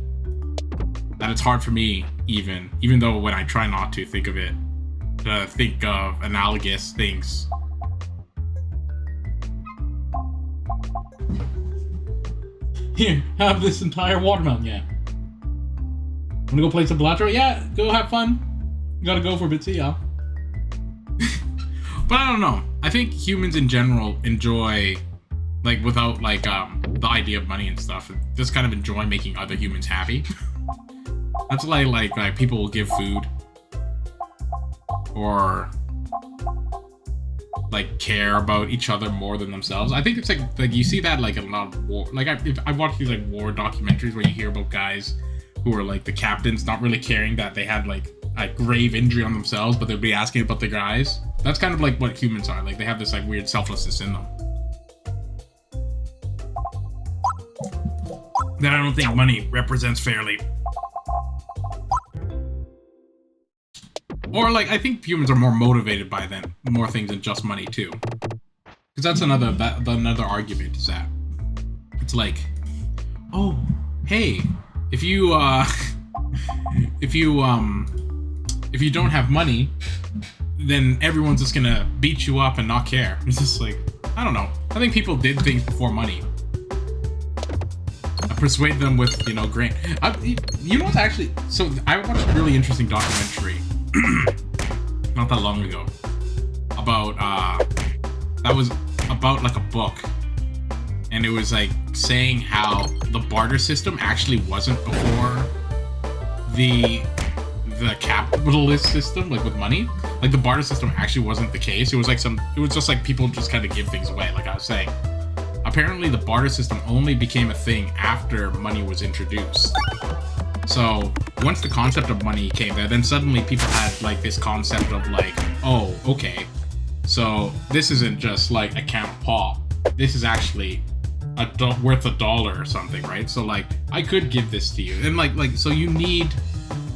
That it's hard for me, even though when I try not to think of it, to think of analogous things. Here, have this entire watermelon. Yeah. Wanna go play some Blatro? Yeah, go have fun. You gotta go for a bit. See ya. But I don't know. I think humans in general enjoy, like, without, like, the idea of money and stuff, just kind of enjoy making other humans happy. That's why, like people will give food, or, like, care about each other more than themselves. I think it's like you see that, like, in a lot of war. Like, I've watched these, like, war documentaries where you hear about guys who are, like, the captains not really caring that they had, like, a grave injury on themselves, but they'll be asking about the guys. That's kind of like what humans are. Like, they have this, like, weird selflessness in them. That I don't think money represents fairly. Or, like, I think humans are more motivated by more things than just money, too. Because that's another argument, is that it's like, oh, hey, if you don't have money, then everyone's just gonna beat you up and not care. It's just like, I don't know. I think people did things before money. I persuade them with, you know, grain. You know what's actually... So, I watched a really interesting documentary not that long ago about, that was about, like, a book. And it was, like, saying how the barter system actually wasn't before the capitalist system, like, with money. Like, the barter system actually wasn't the case. It was like it was just like people just kind of give things away, like I was saying. Apparently, the barter system only became a thing after money was introduced. So, once the concept of money came there, then suddenly people had, like, this concept of, like, oh, okay, so this isn't just, like, a can of pop. This is actually worth $1 or something, right? So, like, I could give this to you. And, like, so you need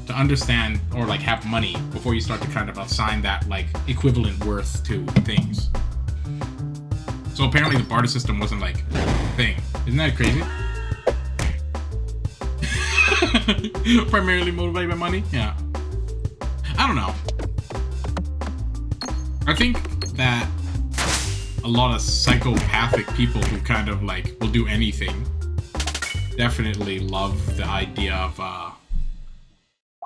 to understand or, like, have money before you start to kind of assign that, like, equivalent worth to things. So apparently the barter system wasn't, like, a thing. Isn't that crazy? Primarily motivated by money? Yeah. I don't know. I think that a lot of psychopathic people who kind of, like, will do anything definitely love the idea of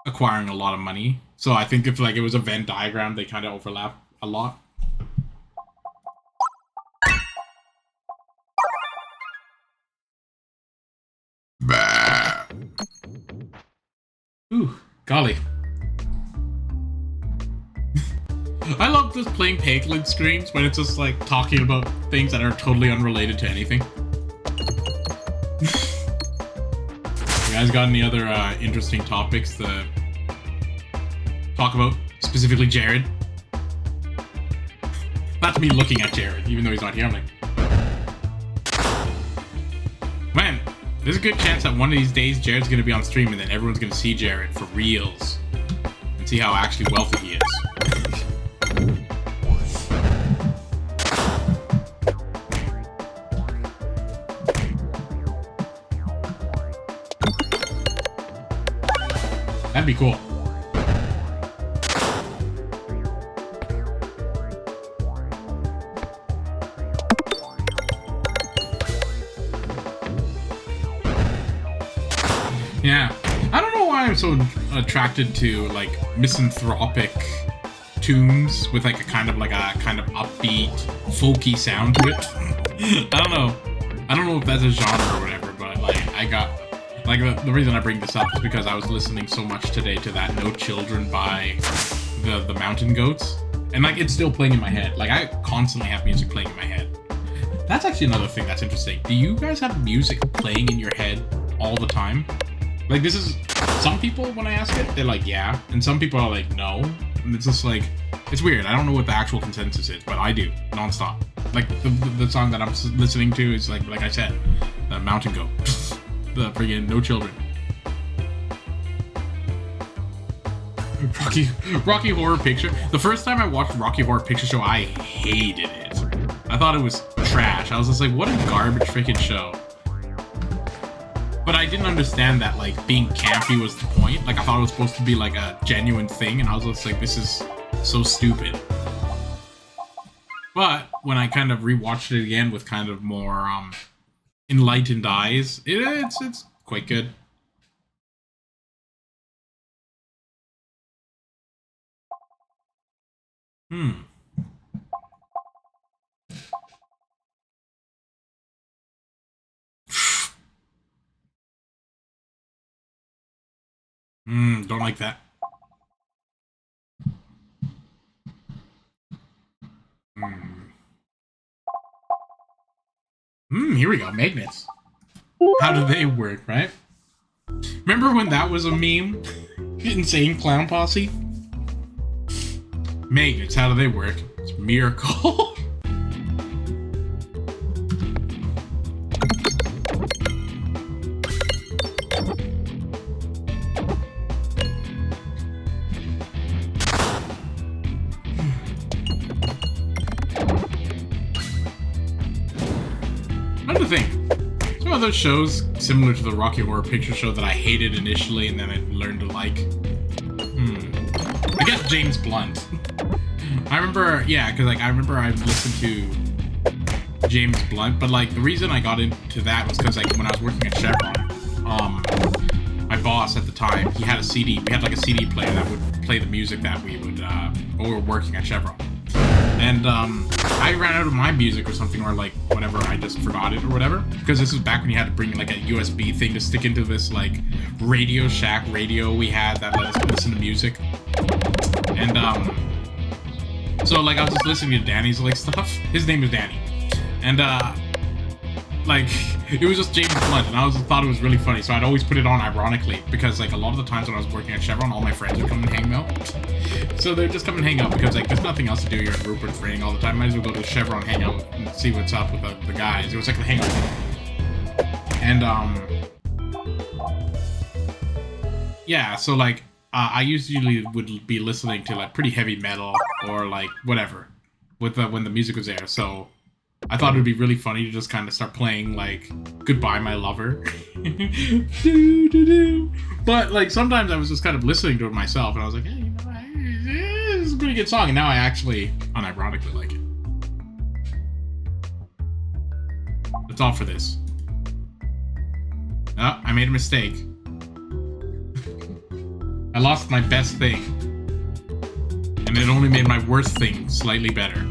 acquiring a lot of money. So I think if, like, it was a Venn diagram, they kind of overlap a lot. Ooh, golly. I love just playing Peglin streams when it's just, like, talking about things that are totally unrelated to anything. You guys got any other interesting topics to talk about? Specifically Jared? Not me looking at Jared, even though he's not here. I'm like, man, there's a good chance that one of these days Jared's gonna be on stream and then everyone's gonna see Jared for reals and See how actually wealthy he is. That'd be cool. Yeah. I don't know why I'm so attracted to like misanthropic tunes with like a kind of upbeat, folky sound to it. I don't know. I don't know if that's a genre or whatever, but like I got like the reason I bring this up is because I was listening so much today to that No Children by the Mountain Goats. And like it's still playing in my head. Like I constantly have music playing in my head. That's actually another thing that's interesting. Do you guys have music playing in your head all the time? Like this is some people when I ask it, they're like yeah, and some people are like no. And it's just like it's weird. I don't know what the actual consensus is, but I do nonstop. Like the song that I'm listening to is like I said, the Mountain Goat, the friggin' No Children. Rocky Horror Picture. The first time I watched Rocky Horror Picture Show, I hated it. I thought it was trash. I was just like, what a garbage freaking show. But I didn't understand that like being campy was the point. Like I thought it was supposed to be like a genuine thing, and I was just like, this is so stupid. But when I kind of rewatched it again with kind of more enlightened eyes, it's quite good. Don't like that. Here we go. Magnets. How do they work, right? Remember when that was a meme? Insane Clown Posse? Magnets, how do they work? It's a miracle. Another thing. Some other shows similar to the Rocky Horror Picture Show that I hated initially and then I learned to like. I guess James Blunt. I remember, yeah, because like I remember I listened to James Blunt, but like the reason I got into that was because like when I was working at Chevron, my boss at the time, he had a CD. We had like a CD player that would play the music that we would when we were working at Chevron. And I ran out of my music or something, or like whatever, I just forgot it or whatever. Because this was back when you had to bring like a USB thing to stick into this like Radio Shack radio we had that let us listen to music. And so like I was just listening to Danny's like stuff. His name is Danny. And like it was just James Blunt, and I thought it was really funny, so I'd always put it on ironically, because like a lot of the times when I was working at Chevron, all my friends would come and hang out. So they'd just come and hang out because like there's nothing else to do here in Rupert's Ring all the time. Might as well go to Chevron, hang out and see what's up with the guys. It was like a hangout. And yeah, so like I usually would be listening to like pretty heavy metal or like whatever with when the music was there. So I thought it would be really funny to just kind of start playing like Goodbye My Lover. Do, do, do. But like sometimes I was just kind of listening to it myself and I was like, hey, you know, this is a pretty good song, and now I actually unironically like it. That's all for this. Oh, I made a mistake. I lost my best thing. And it only made my worst thing slightly better.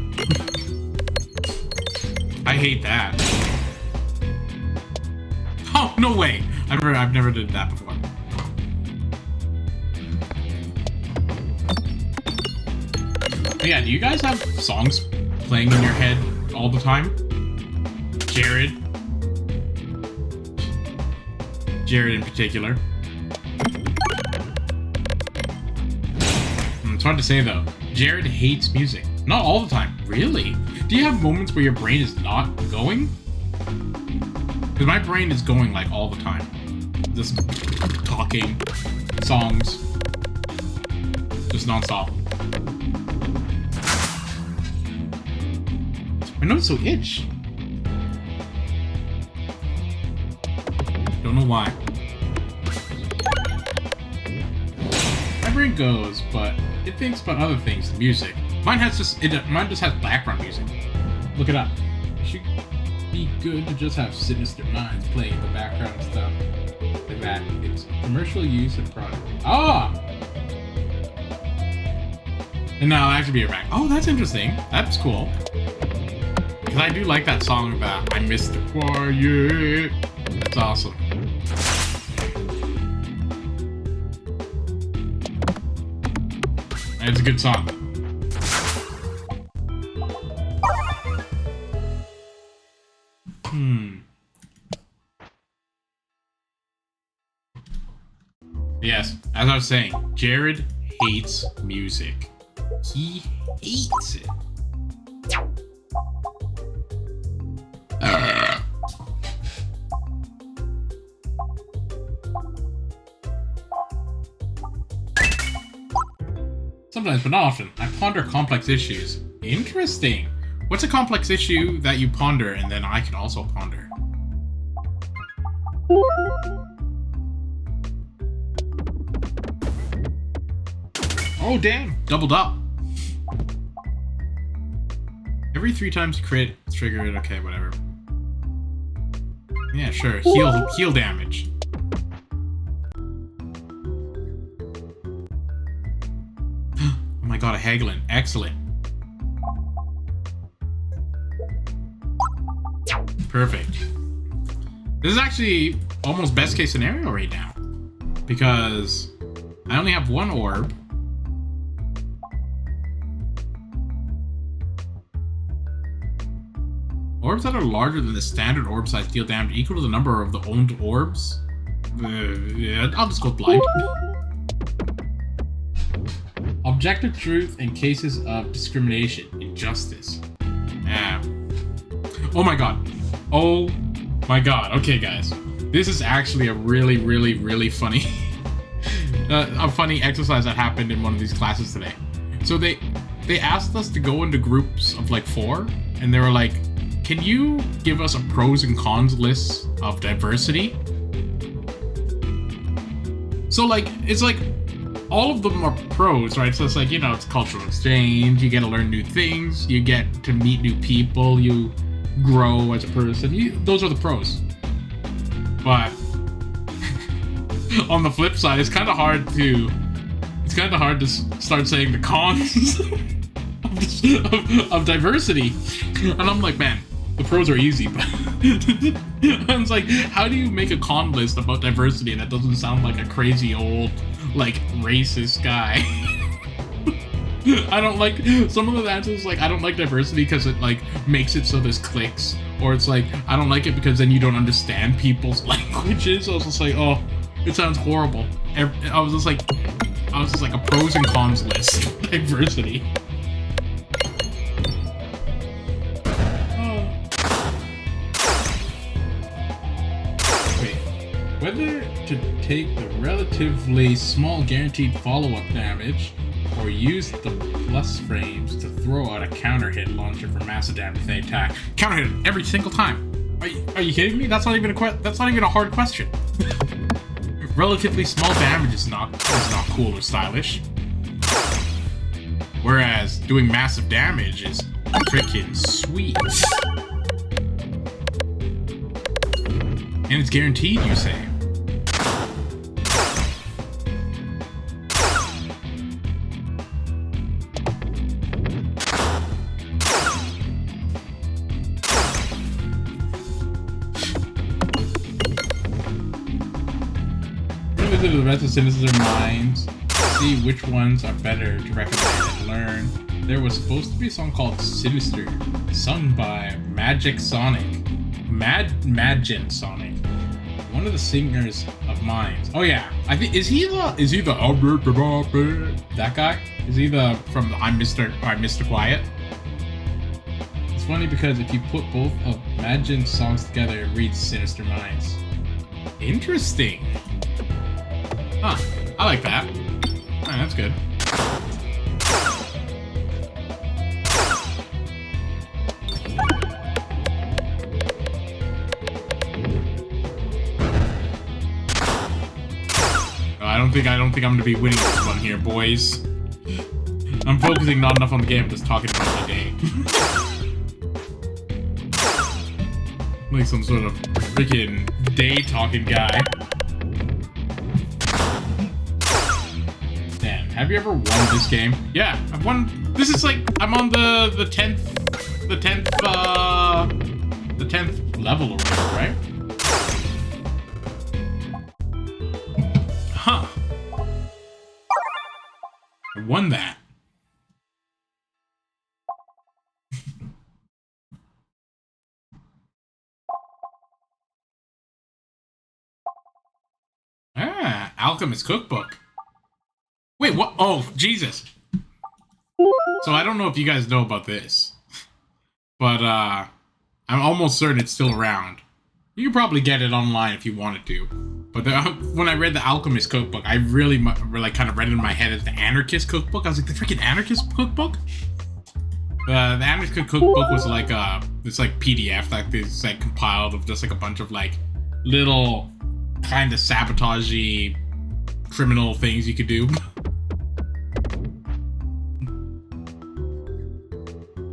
I hate that. Oh, no way! I've never did that before. But yeah, do you guys have songs playing in your head all the time? Jared in particular. It's hard to say though. Jared hates music. Not all the time. Really? Do you have moments where your brain is not going? Because my brain is going like all the time. Just talking, songs, just non-stop. My nose so itch. Don't know why. My brain goes, but it thinks about other things, the music. Mine just has background music. Look it up. It should be good to just have Sinister Minds playing the background stuff. Like that. It's commercial use and product. Ah! And now it'll actually be a back. Oh, that's interesting. That's cool. Because I do like that song about I Miss the Quiet. That's awesome. It's a good song. Yes, as I was saying, Jared hates music. He hates it. Sometimes, but not often, I ponder complex issues. Interesting. What's a complex issue that you ponder and then I can also ponder? Oh, damn. Doubled up. Every 3 times you crit, trigger it. Okay, whatever. Yeah, sure. Heal damage. Oh my god, a Peglin. Excellent. Perfect. This is actually almost best case scenario right now. Because I only have 1 orb. Orbs that are larger than the standard orb size deal damage equal to the number of the owned orbs. Yeah, I'll just go blind. Objective truth in cases of discrimination, injustice. Yeah. Oh my god. Oh my god. Okay, guys. This is actually a really funny, a funny exercise that happened in one of these classes today. So they asked us to go into groups of like 4, and they were like, can you give us a pros and cons list of diversity? So like, it's like, all of them are pros, right? So it's like, you know, it's cultural exchange, you get to learn new things, you get to meet new people, you grow as a person, those are the pros. But on the flip side, it's kind of hard to start saying the cons of diversity. And I'm like, man, the pros are easy, but I was like, how do you make a con list about diversity that doesn't sound like a crazy old, like, racist guy? I don't like, some of the answers, like, I don't like diversity because it, like, makes it so there's cliques, or it's like, I don't like it because then you don't understand people's languages. I was just like, oh, it sounds horrible. I was just like a pros and cons list of diversity. Whether to take the relatively small guaranteed follow-up damage or use the plus frames to throw out a counter hit launcher for massive damage if they attack. Counter hit every single time. Are you kidding me? That's not even a hard question. Relatively small damage is not cool or stylish. Whereas doing massive damage is freaking sweet. And it's guaranteed, you say? Visit the rest of Sinister Minds, see which ones are better to recommend and learn. There was supposed to be a song called Sinister, sung by Magic Sonic. Magin Sonic. One of the singers of Minds. Oh yeah, I think is he the that guy? Is he the from the I'm Mr. Quiet? It's funny because if you put both of Magin's songs together, it reads Sinister Minds. Interesting. Huh, I like that. Alright, that's good. don't think I'm gonna be winning this one here, boys. I'm focusing not enough on the game, I'm just talking about my day. Like some sort of freaking day talking guy. Damn, have you ever won this game? Yeah, I've won. This is like I'm on the 10th level or whatever, right? Huh. I won that. Ah, Alchemist Cookbook. Wait, what? Oh, Jesus. So I don't know if you guys know about this, but I'm almost certain it's still around. You can probably get it online if you wanted to. But when I read the Alchemist Cookbook, I really like kind of read it in my head as the Anarchist Cookbook. I was like, the freaking Anarchist Cookbook? The Anarchist Cookbook was like this like PDF that is like compiled of just like a bunch of like little kind of sabotagey criminal things you could do.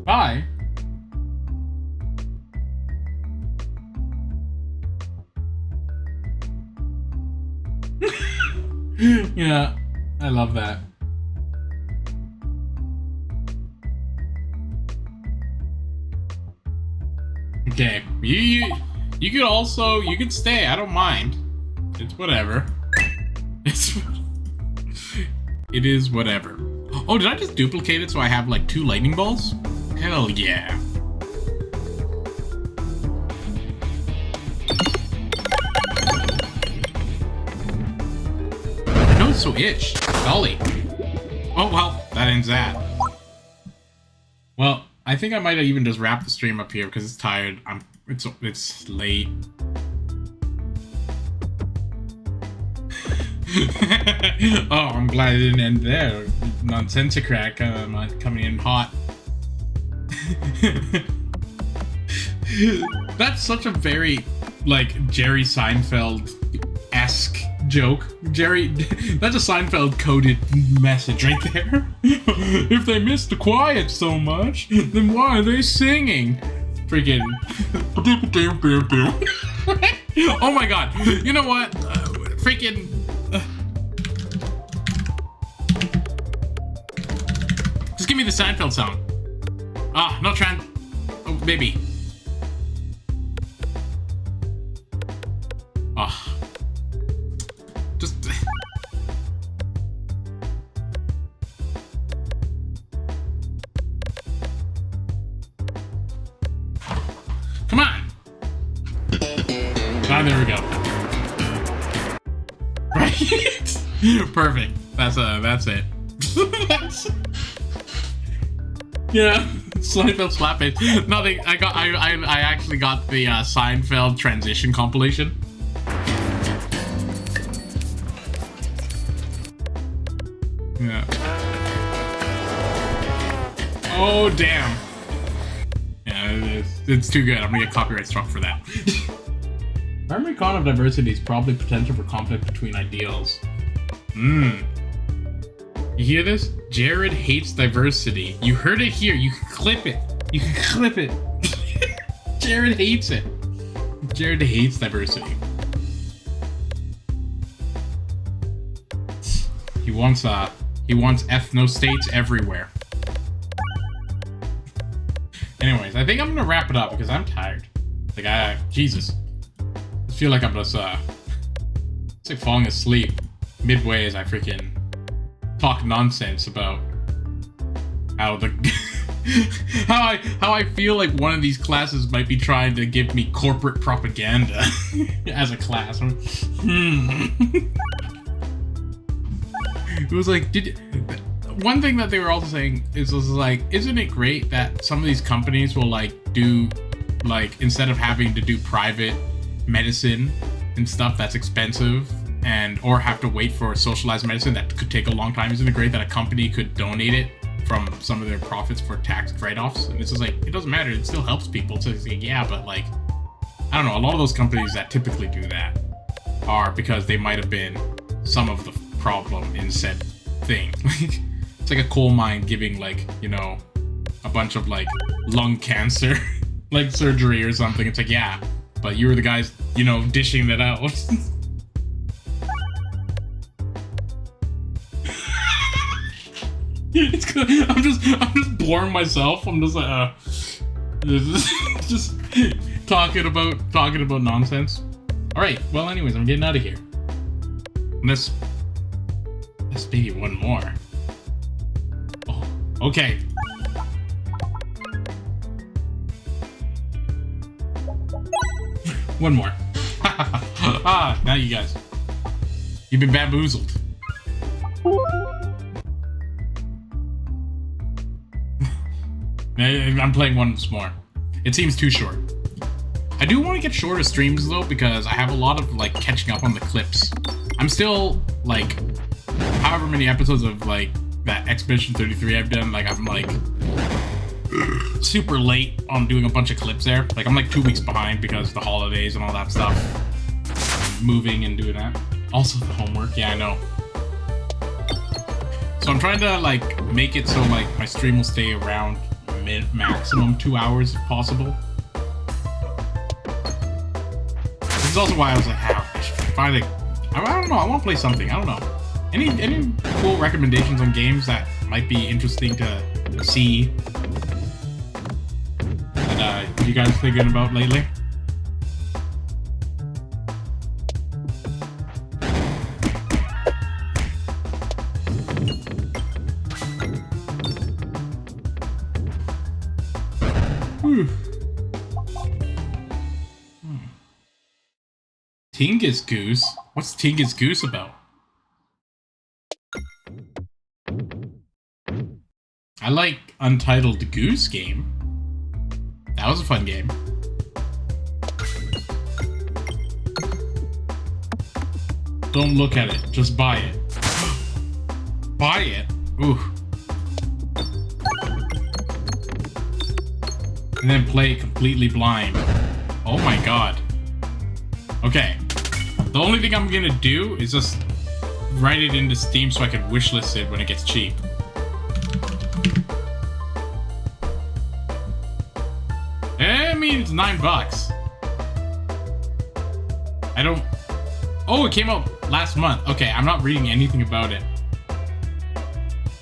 Bye. Yeah, I love that. Okay, you could also, you could stay, I don't mind. It's whatever. It is whatever. Oh, did I just duplicate it so I have like 2 lightning bolts? Hell yeah. My nose so itched. Golly. Oh, well, that ends that. Well, I think I might have even just wrap the stream up here because it's tired. It's late. Oh, I'm glad it didn't end there. Nonsensicrack coming in hot. That's such a very, like, Jerry Seinfeld-esque joke. Jerry, that's a Seinfeld-coded message right there. If they miss the quiet so much, then why are they singing? Freaking. Oh my god. You know what? Freaking. Just give me the Seinfeld sound. Ah, not trying. Oh, baby. Ah. Just. Come on. Ah, there we go. Right. Perfect. That's it. That's. Yeah. Seinfeld slap it. Nothing. I actually got the Seinfeld transition compilation. Yeah. Oh damn. Yeah, it's too good. I'm gonna get copyright struck for that. Primary con of diversity is probably potential for conflict between ideals. You hear this? Jared hates diversity. You heard it here. You can clip it. You can clip it. Jared hates it. Jared hates diversity. He wants ethno-states everywhere. Anyways, I think I'm gonna wrap it up because I'm tired. Like, Jesus. I feel like I'm just, it's like falling asleep midway as I freaking talk nonsense about how the how I feel like one of these classes might be trying to give me corporate propaganda as a class. It was like, one thing that they were also saying is like, isn't it great that some of these companies will like do, like, instead of having to do private medicine and stuff that's expensive and or have to wait for socialized medicine that could take a long time, isn't it great that a company could donate it from some of their profits for tax write-offs? And this is like, it doesn't matter, it still helps people. So it's like, yeah, but like, I don't know, a lot of those companies that typically do that are because they might have been some of the problem in said thing. It's like a coal mine giving, like, you know, a bunch of, like, lung cancer, like, surgery or something. It's like, yeah, but you were the guys, you know, dishing that out. It's good. I'm just boring myself. I'm just like, just talking about nonsense. All right. Well, anyways, I'm getting out of here. Let's maybe one more. Oh, okay. One more. Ah, now you guys. You've been bamboozled. I'm playing once more. It seems too short. I do want to get shorter streams though, because I have a lot of like catching up on the clips. I'm still like, however many episodes of like that Expedition 33 I've done, like I'm like super late on doing a bunch of clips there. Like I'm like 2 weeks behind because the holidays and all that stuff. Moving and doing that. Also the homework, yeah, I know. So I'm trying to like make it so like my stream will stay around maximum 2 hours if possible. This is also why I was like, finally, I don't know, I want to play something, I don't know. Any cool recommendations on games that might be interesting to see that you guys thinking about lately? Tingus Goose? What's Tingus Goose about? I like Untitled Goose Game. That was a fun game. Don't look at it, just buy it. Buy it? Ooh. And then play completely blind. Oh my god. Okay. The only thing I'm gonna do is just write it into Steam so I can wishlist it when it gets cheap. I mean, it's $9. I don't... Oh, it came out last month. Okay, I'm not reading anything about it.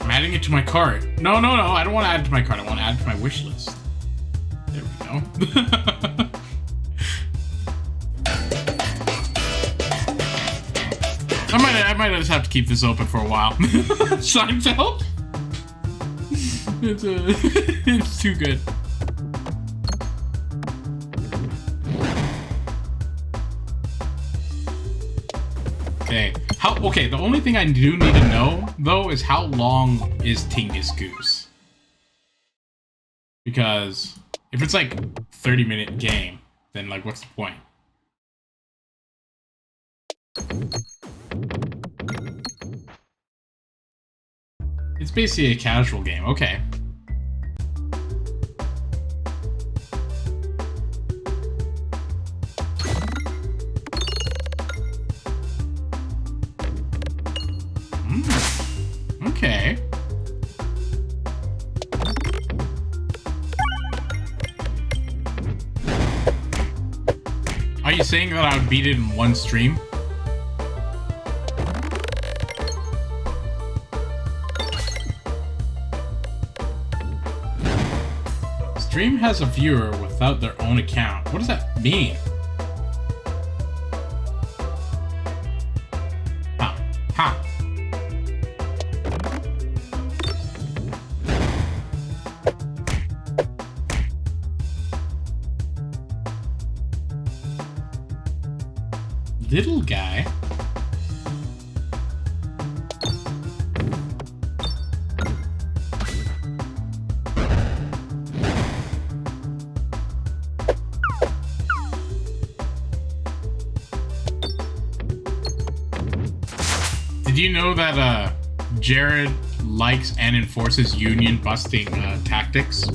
I'm adding it to my cart. No, I don't want to add it to my cart. I want to add it to my wish list. There we go. I might just have to keep this open for a while. Seinfeld? It's too good. Okay, the only thing I do need to know, though, is how long is Tingus Goose? Because if it's like 30-minute game, then like what's the point? It's basically a casual game, okay. Okay. Are you saying that I would beat it in one stream? Stream has a viewer without their own account. What does that mean? Ha. Little guy? Did you know that Jared likes and enforces union busting tactics?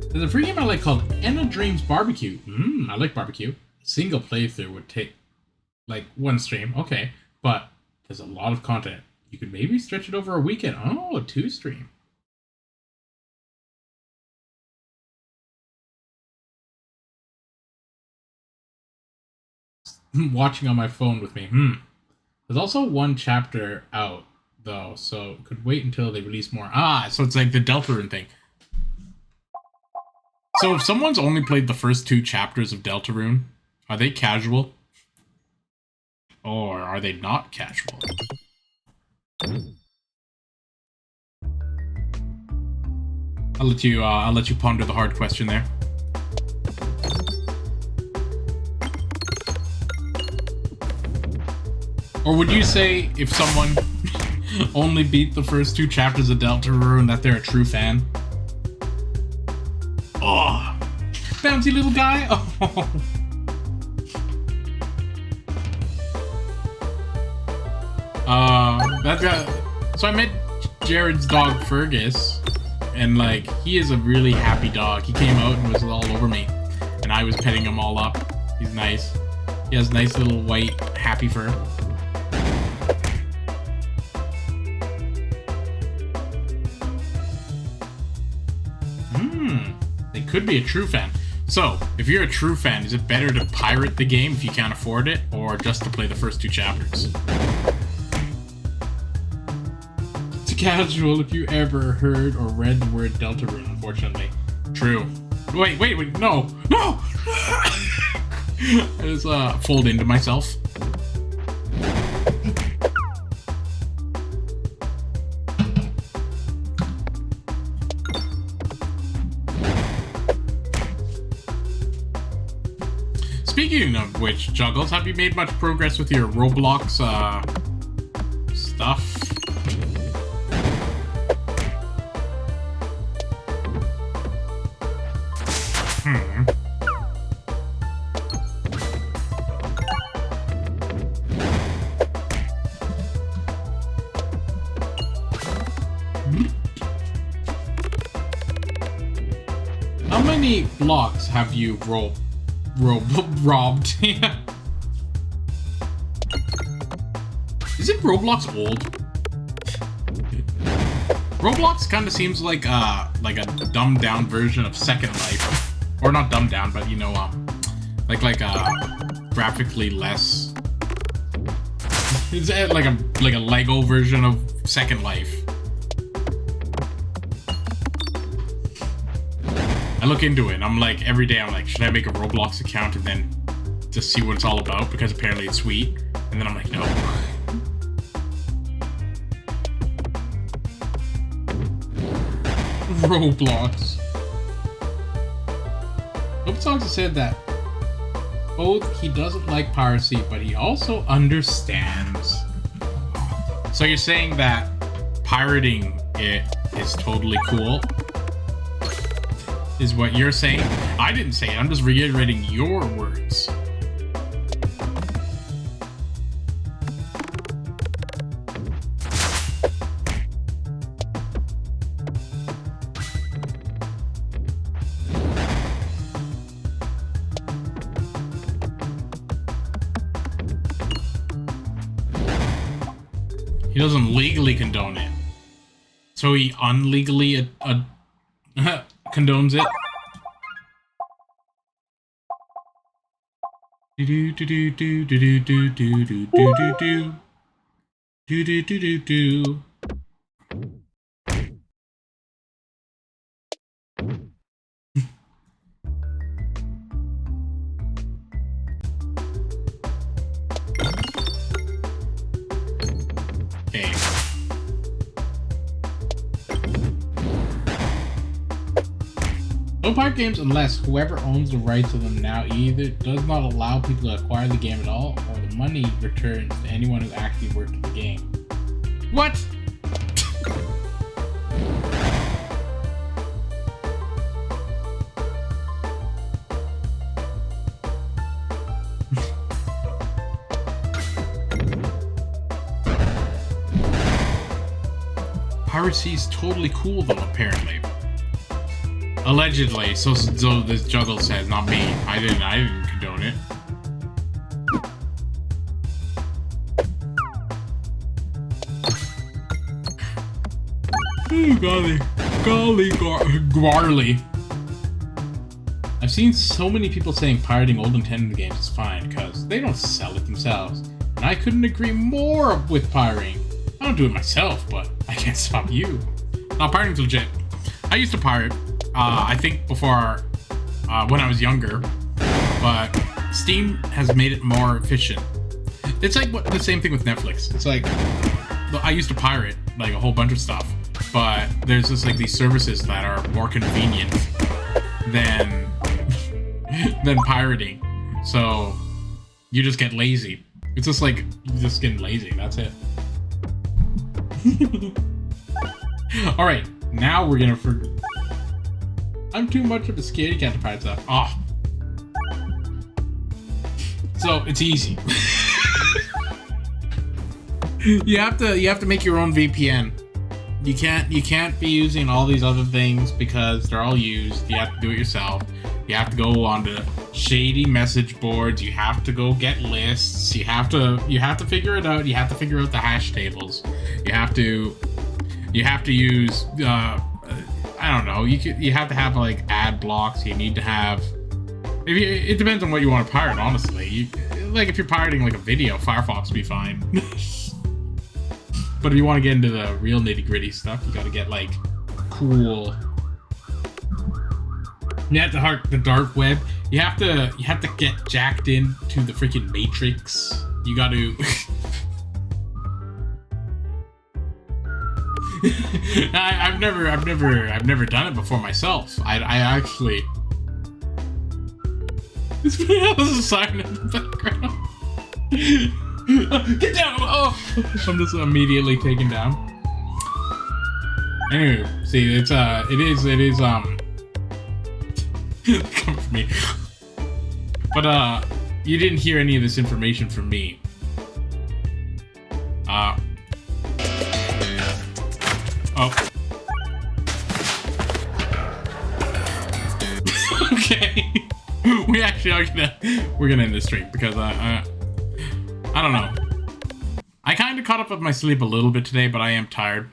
There's a free game I like called Enna Dreams Barbecue. I like barbecue. Single playthrough would take Like one stream, okay, but there's a lot of content. You could maybe stretch it over a weekend. Oh, a 2-stream. Watching on my phone with me. There's also one chapter out though, so could wait until they release more. So it's like the Deltarune thing. So if someone's only played the first 2 chapters of Deltarune, are they casual? Or are they not casual? I'll let you ponder the hard question there. Or would you say if someone only beat the first 2 chapters of Deltarune that they're a true fan? Oh, bouncy little guy. Oh. That's got. So I met Jared's dog Fergus, and like he is a really happy dog. He came out and was all over me, and I was petting him all up. He's nice. He has nice little white happy fur. They could be a true fan. So, if you're a true fan, is it better to pirate the game if you can't afford it, or just to play the first 2 chapters? It's casual if you ever heard or read the word Deltarune, unfortunately. True. Wait, no! No! I just fold into myself. Speaking of which, Juggles, have you made much progress with your Roblox stuff? How many blocks have you robbed? Is it Roblox old? Roblox kind of seems like a dumbed down version of Second Life, or not dumbed down, but you know, like a graphically less. It's like a Lego version of Second Life. I look into it and I'm like, every day I'm like, should I make a Roblox account and then just see what it's all about, because apparently it's sweet, and then I'm like, no. Roblox. Hope Songs said that both he doesn't like piracy, but he also understands. So you're saying that pirating it is totally cool? Is what you're saying? I didn't say it, I'm just reiterating your words. He doesn't legally condone it. So he unlegally condones it. Do do do do do do do do do do do do do do do. Okay. No pirate games unless whoever owns the rights to them now either does not allow people to acquire the game at all, or the money returns to anyone who actually worked on the game. What? Piracy is totally cool though, apparently. Allegedly, so this Juggle says, not me. I didn't condone it. Golly. Guarly. I've seen so many people saying pirating old Nintendo games is fine because they don't sell it themselves. And I couldn't agree more with pirating. I don't do it myself, but I can't stop you. No, pirating's legit. I used to pirate, I think before, when I was younger, but Steam has made it more efficient. It's like the same thing with Netflix. It's like, I used to pirate like a whole bunch of stuff, but there's just like these services that are more convenient than pirating. So you just get lazy. It's just like just getting lazy. That's it. All right, now we're gonna. I'm too much of a scaredy cat to pirate stuff. Oh. So it's easy. You have to make your own VPN. You can't be using all these other things because they're all used. You have to do it yourself. You have to go onto shady message boards. You have to go get lists. You have to figure it out. You have to figure out the hash tables. You have to use I don't know. You have to have like ad blocks. You need to have. It depends on what you want to pirate. Honestly, like if you're pirating like a video, Firefox would be fine. But if you want to get into the real nitty-gritty stuff, you got to get like cool. You have to hark the dark web. You have to get jacked into the freaking Matrix. You got to. I've never done it before myself. I actually. There's a siren in the background. Get down! Oh, I'm just immediately taken down. Anyway, see, it is come for me. But you didn't hear any of this information from me. Oh. Okay. We actually are we're gonna end this stream because I don't know. I kind of caught up with my sleep a little bit today, but I am tired.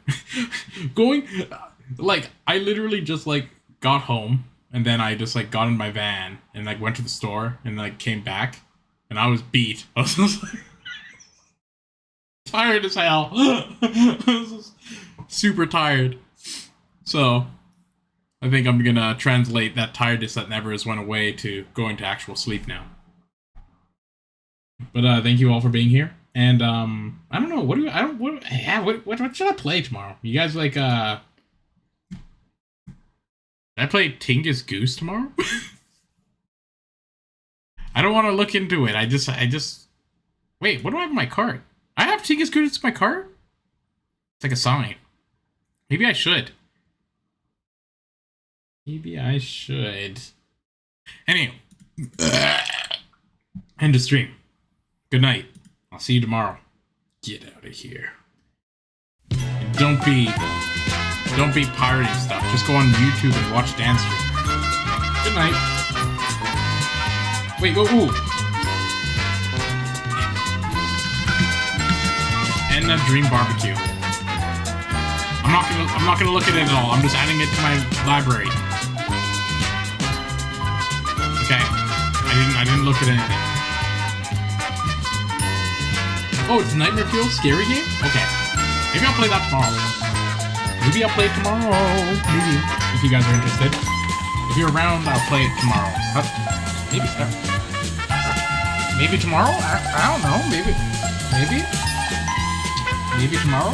I literally just like got home and then I just like got in my van and like went to the store and like came back and I was beat. I was just like tired as hell. I was just super tired. So I think I'm gonna translate that tiredness that never has went away to going to actual sleep now. But thank you all for being here. And I don't know, what should I play tomorrow? You guys like should I play Tingus Goose tomorrow? I don't want to look into it. I just wait, what do I have in my cart? I have Tingus Goose in my cart? It's like a sign. Maybe I should. Anyway. End of stream. Good night. I'll see you tomorrow. Get out of here. And don't be pirating stuff. Just go on YouTube and watch dance streams. Good night. Wait, ooh. And a dream barbecue. I'm not gonna look at it at all. I'm just adding it to my library. Okay. I didn't look at anything. Oh, it's Nightmare Fuel? Scary game? Okay. Maybe I'll play that tomorrow. Maybe I'll play it tomorrow. Maybe. If you guys are interested. If you're around, I'll play it tomorrow. Maybe. Maybe tomorrow? I don't know. Maybe tomorrow?